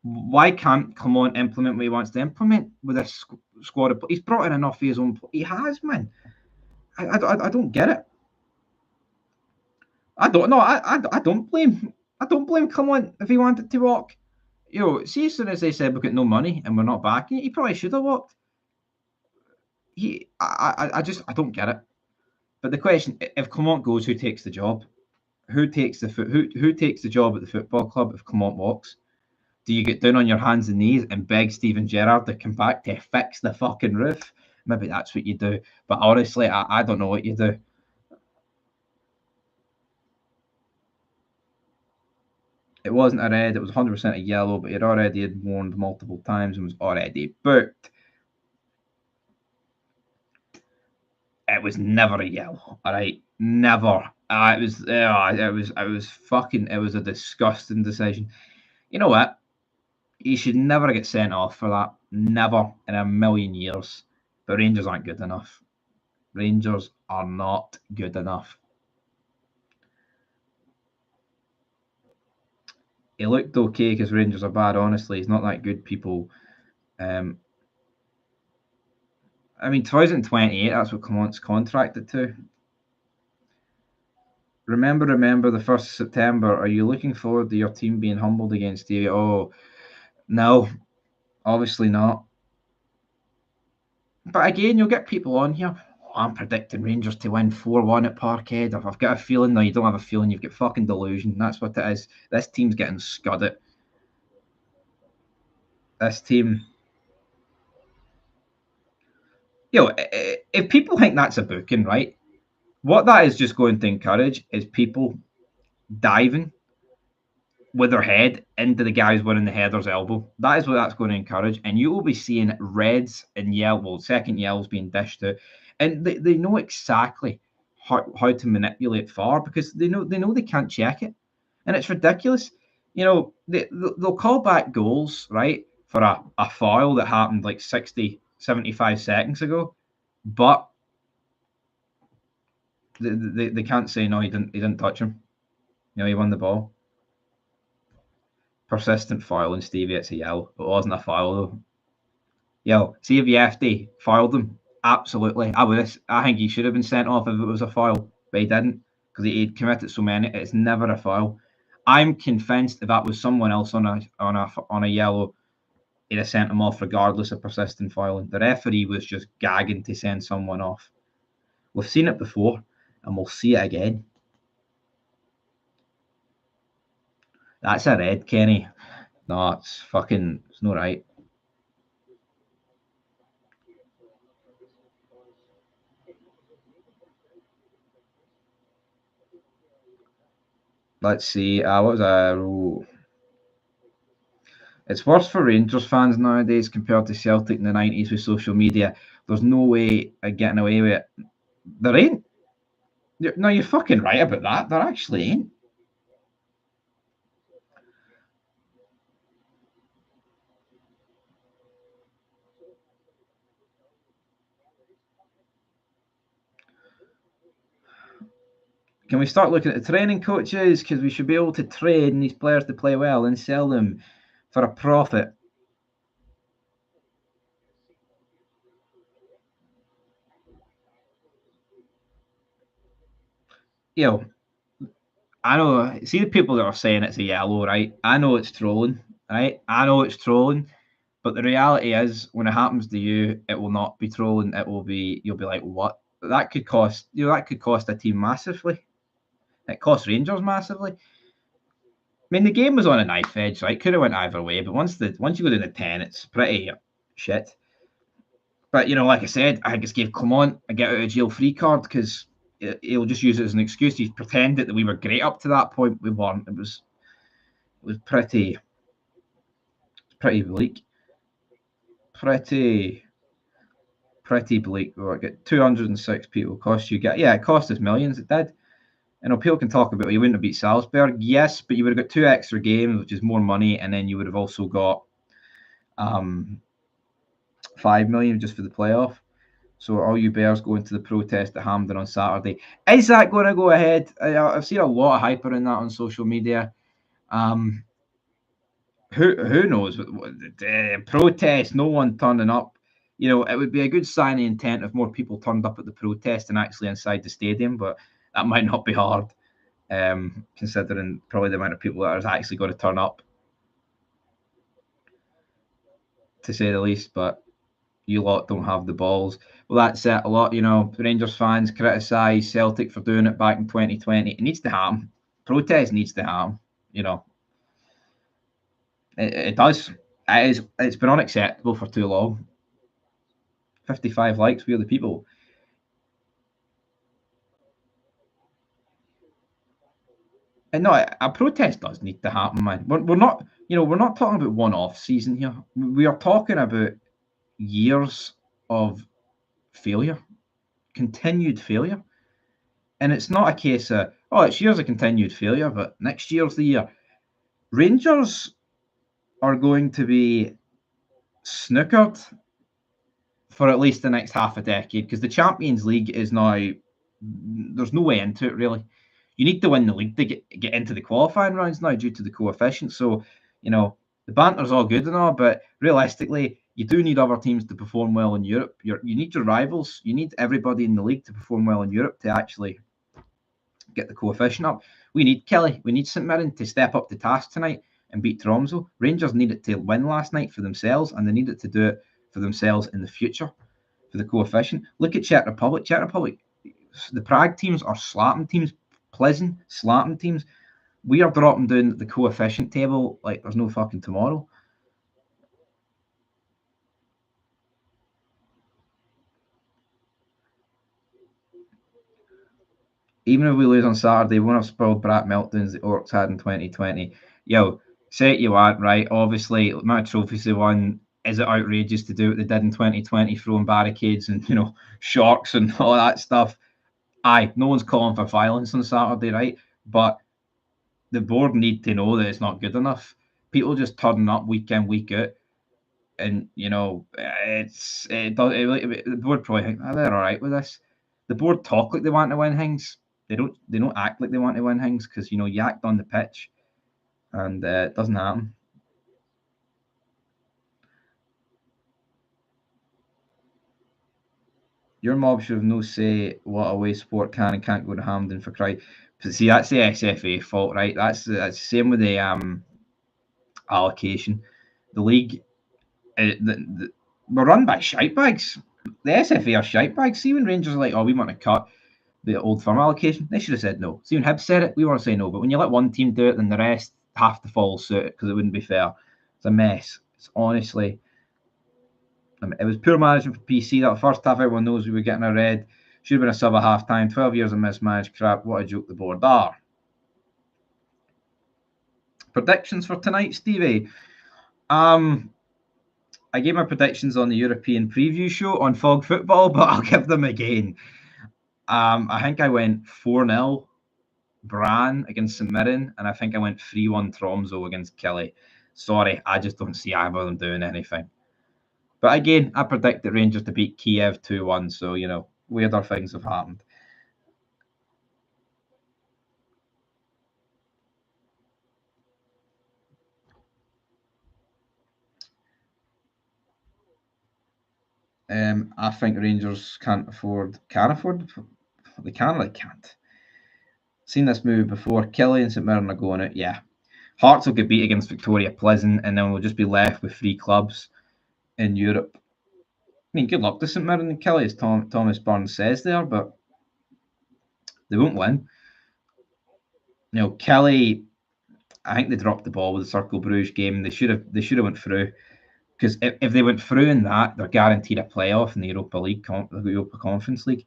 Why can't Clement implement what he wants to implement with this squad? He's brought in enough of his own. He has, man. I don't get it. I don't know. I don't blame. I don't blame Clement if he wanted to walk. See, as soon as they said we've got no money and we're not backing it, he probably should have walked. I don't get it. But the question: if Clement goes, who takes the job? Who takes the job at the football club if Clement walks? Do you get down on your hands and knees and beg Steven Gerrard to come back to fix the fucking roof? Maybe that's what you do. But honestly, I don't know what you do. It wasn't a red, it was 100% a yellow, but he'd already had warned multiple times and was already booked. It was never a yellow, all right? Never. It was a disgusting decision. You know what? He should never get sent off for that. Never in a million years. But Rangers aren't good enough. Rangers are not good enough. He looked okay because Rangers are bad. Honestly, he's not that good, people. I mean, 2028, that's what Clement's contracted to. Remember, the 1st of September. Are you looking forward to your team being humbled against Stevie? Oh, no, obviously not. But again, you'll get people on here. Oh, I'm predicting Rangers to win 4-1 at Parkhead. I've got a feeling. No, you don't have a feeling. You've got fucking delusion. That's what it is. This team's getting scudded. This team. If people think that's a booking, right? What that is just going to encourage is people diving with their head into the guy who's winning the header's elbow. That is what that's going to encourage. And you will be seeing reds and second yellows being dished out. And they know exactly how to manipulate VAR because they know they can't check it. And it's ridiculous. They'll call back goals, right, for a foul that happened like 60, 75 seconds ago. But they can't say no, he didn't touch him. He won the ball. Persistent fouling, Stevie. It's a yellow. It wasn't a foul though. See if Yefty fouled him. Absolutely. I think he should have been sent off if it was a foul, but he didn't because he'd committed so many. It's never a foul. I'm convinced if that was someone else on a yellow, he'd have sent him off regardless of persistent fouling. The referee was just gagging to send someone off. We've seen it before, and we'll see it again. That's a red, Kenny. No, it's not right. Let's see. What was a It's worse for Rangers fans nowadays compared to Celtic in the 90s with social media. There's no way of getting away with it. There ain't. No, you're fucking right about that. There actually ain't. Can we start looking at the training coaches? Because we should be able to train these players to play well and sell them for a profit. I know. See the people that are saying it's a yellow, right? I know it's trolling, right? I know it's trolling, but the reality is, when it happens to you, it will not be trolling. You'll be like, what? That could cost a team massively. It cost Rangers massively. I mean, the game was on a knife edge, right? Could have went either way, but once you go to the 10, it's pretty shit. But like I said, I just gave Clement a get out of jail free card because he'll just use it as an excuse. He's pretended that we were great up to that point. We weren't. It was pretty bleak. Pretty bleak. We got 206 people cost you. It cost us millions. It did. People can talk about you wouldn't have beat Salzburg, yes, but you would have got 2 extra games, which is more money, and then you would have also got 5 million just for the playoff. So all you Bears going to the protest at Hampden on Saturday. Is that going to go ahead? I've seen a lot of hype around that on social media. Who knows? Protest, no one turning up. It would be a good sign of intent if more people turned up at the protest and actually inside the stadium, but that might not be hard, considering probably the amount of people that are actually going to turn up, to say the least. But you lot don't have the balls. Well, that's it. A lot, Rangers fans criticise Celtic for doing it back in 2020. It needs to happen. Protest needs to happen. It does. It's been unacceptable for too long. 55 likes. We are the people. And no, a protest does need to happen, man. We're not, we're not talking about one-off season here. We are talking about years of failure, continued failure. And it's not a case of, it's years of continued failure, but next year's the year. Rangers are going to be snookered for at least the next half a decade because the Champions League is now, there's no way into it, really. You need to win the league to get into the qualifying rounds now due to the coefficient. So, the banter's all good and all, but realistically, you do need other teams to perform well in Europe. You need your rivals. You need everybody in the league to perform well in Europe to actually get the coefficient up. We need Kelly. We need St Mirren to step up to task tonight and beat Tromsø. Rangers need it to win last night for themselves, and they need it to do it for themselves in the future for the coefficient. Look at Czech Republic. Czech Republic, the Prague teams are slapping teams. Pleasant slapping teams. We are dropping down the coefficient table like there's no fucking tomorrow. Even if we lose on Saturday, we won't have spoiled brat meltdowns that Orcs had in 2020. Yo, say it you want, right? Obviously, my trophies they won. Is it outrageous to do what they did in 2020, throwing barricades and sharks and all that stuff? Aye, no one's calling for violence on Saturday, right? But the board need to know that it's not good enough. People just turning up week in, week out, and the board probably think they're all right with this. The board talk like they want to win things. They don't act like they want to win things because you act on the pitch, and it doesn't happen. Your mob should have no say what away sport can and can't go to Hampden for cry. See, that's the SFA fault, right? That's the same with the allocation. The league, we're run by shitebags. The SFA are shitebags. See when Rangers are like, oh, we want to cut the Old Firm allocation, they should have said no. See when Hibs said it, we want to say no. But when you let one team do it, then the rest have to follow suit because it wouldn't be fair. It's a mess. It's honestly, it was poor management for PC. That first half, everyone knows we were getting a red. Should have been a sub at half time. 12 years of mismanaged crap. What a joke the board are. Predictions for tonight, Stevie. I gave my predictions on the European preview show on Fog Football, but I'll give them again. I think I went 4-0 Brann against St Mirren, and I think I went 3-1 Tromsø against Kelly. Sorry, I just don't see either of them doing anything. But again, I predicted Rangers to beat Kiev 2-1, so, weirder things have happened. I think Rangers can afford. They can, they can't. Seen this movie before. Kelly and St Mirren are going out. Yeah, Hearts will get beat against Victoria Pleasant, and then we'll just be left with 3 clubs in Europe. I mean, good luck to St Mirren and Kelly, as Thomas Burns says there, but they won't win. Kelly, I think they dropped the ball with the Circle Bruges game. They should have went through, because if they went through in that, they're guaranteed a playoff in the Europa League, the Europa Conference League.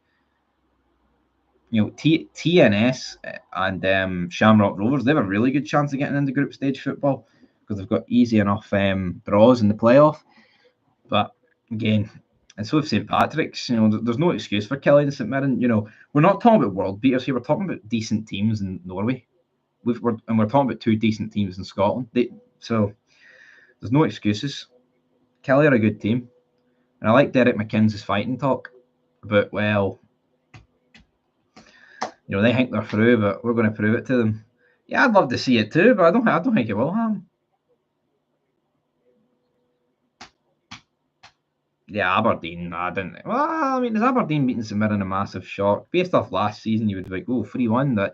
TNS and Shamrock Rovers, they have a really good chance of getting into group stage football because they've got easy enough draws in the playoff. But again, and so with St Patrick's, there's no excuse for Kelly and St Mirren. We're not talking about world beaters here. We're talking about decent teams in Norway. We're talking about 2 decent teams in Scotland. So there's no excuses. Kelly are a good team, and I like Derek McInnes' fighting talk about, well, they think they're through, but we're going to prove it to them. Yeah, I'd love to see it too, but I don't think it will happen. Yeah, Aberdeen, I didn't. Well, I mean, is Aberdeen beating St Mirren a massive shock? Based off last season, you would be like, 3-1. That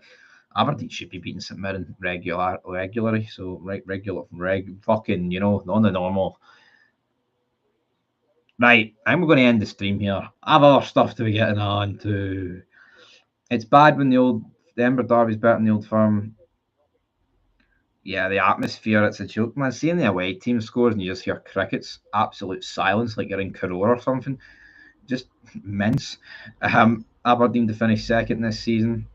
Aberdeen should be beating St Mirren regularly. So fucking, on the normal. Right, I'm going to end the stream here. I have other stuff to be getting on to. It's bad when the Ember Derby's better than the Old Firm. Yeah, the atmosphere, it's a joke, man. Seeing the away team scores and you just hear crickets, absolute silence, like you're in Carora or something. Just mince. Aberdeen to finish second this season.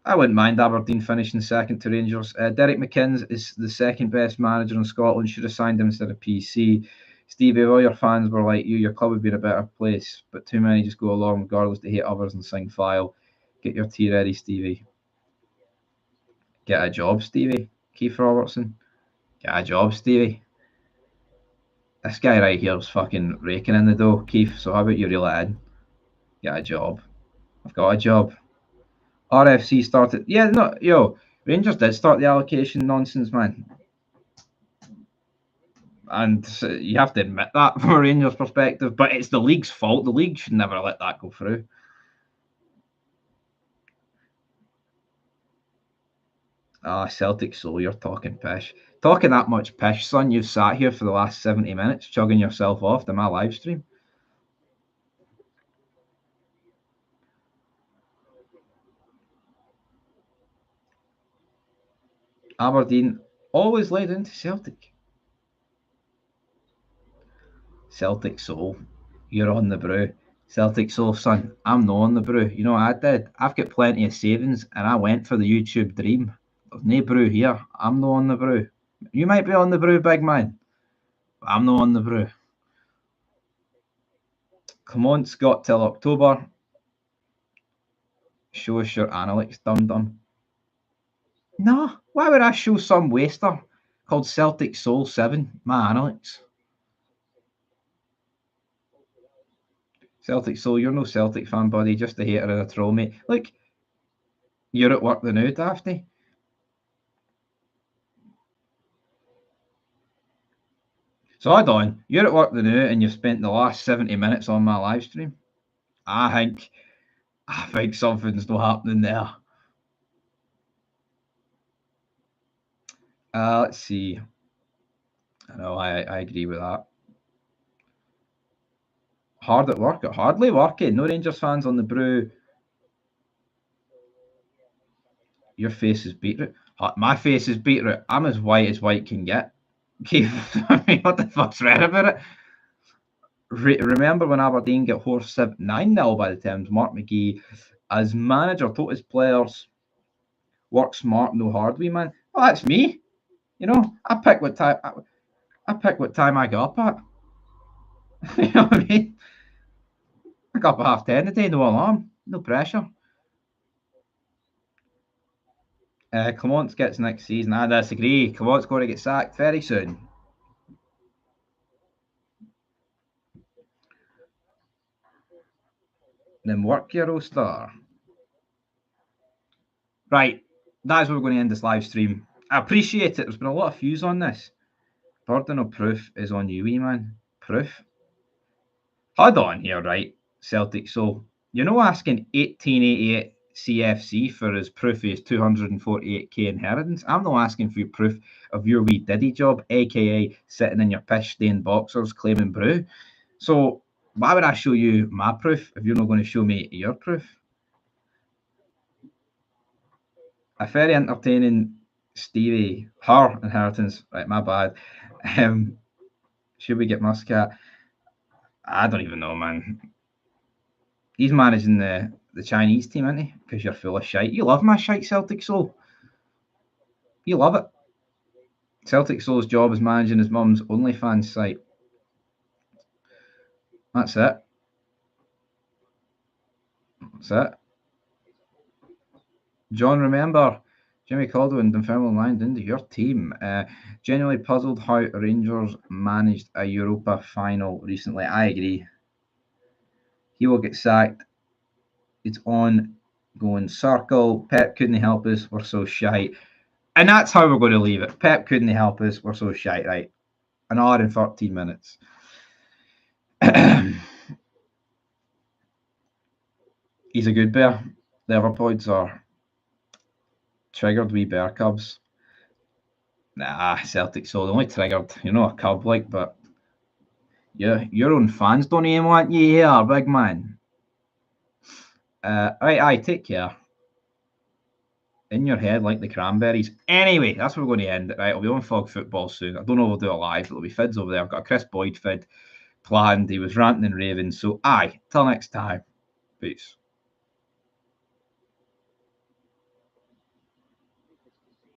I wouldn't mind Aberdeen finishing second to Rangers. Derek McInnes is the second best manager in Scotland. Should have signed him instead of PC. Stevie, if all your fans were like you, your club would be in a better place. But too many just go along regardless to hate others and sing file. Get your tea ready, Stevie. Get a job, Stevie. Keith Robertson. Get a job, Stevie. This guy right here is fucking raking in the dough, Keith. So how about you reel it in? Get a job. I've got a job. RFC started. Yeah, no, Rangers did start the allocation nonsense, man. And you have to admit that from a Rangers perspective, but it's the league's fault. The league should never let that go through. Celtic Soul, you're talking pish. Talking that much pish, son, you've sat here for the last 70 minutes chugging yourself off to my live stream. Aberdeen always led into Celtic. Celtic Soul, you're on the brew. Celtic Soul, son, I'm not on the brew. You know what I did? I've got plenty of savings and I went for the YouTube dream. There's no brew here. I'm not on the brew. You might be on the brew, big man. But I'm not on the brew. Come on, Scott, till October. Show us your analytics, dum. No, why would I show some waster called Celtic Soul 7 my analytics? Celtic Soul, you're no Celtic fan, buddy, just a hater and a troll, mate. Look, you're at work the now, Daphne. So hold on, you're at work the now and you've spent the last 70 minutes on my live stream. I think something's not happening there. Let's see. I know, I agree with that. Hard at work, hardly working. No Rangers fans on the brew. Your face is beetroot. My face is beetroot. I'm as white can get. I mean, what the fuck's red about it? Remember when Aberdeen got horsed 9-0 by the Thames? Mark McGee, as manager, told his players, work smart, no hard, wee man. Well, that's me. You know, I pick what time I get up at. You know what I mean? I got up at 10:30 today, no alarm, no pressure. Clements gets next season. I disagree. Clements going to get sacked very soon. Then work your roster. Right, that's where we're going to end this live stream. I appreciate it. There's been a lot of views on this. Burden of proof is on you, wee man. Proof? Hold on here, right, Celtic. So, you're not asking 1888 CFC for his proof of his 248k inheritance. I'm not asking for your proof of your wee Diddy job, aka sitting in your pish stained boxers claiming brew. So, why would I show you my proof if you're not going to show me your proof? A very entertaining Stevie, her inheritance, right, my bad. Should we get Muscat? I don't even know, man. He's managing the Chinese team, isn't he? Because you're full of shite. You love my shite, Celtic Soul. You love it. Celtic Soul's job is managing his mum's OnlyFans site. That's it. That's it. John, remember, Jimmy Caldwell and Dunfermline lined into your team. Genuinely puzzled how Rangers managed a Europa final recently. I agree. He will get sacked. It's on going circle. Pep couldn't help us. We're so shite. And that's how we're going to leave it. Pep couldn't help us. We're so shite, right? An hour and 13 minutes. He's a good bear. The Everpoids are triggered wee bear cubs. Nah, Celtic Soul only triggered. You're not a cub like, but yeah, your own fans don't even want you here, big man. Right, take care. In your head like the cranberries. Anyway, that's where we're going to end it, right? I'll be on Fog Football soon. I don't know if we'll do it live, but there'll be Fids over there. I've got a Chris Boyd Fid planned. He was ranting and raving. So, till next time. Peace.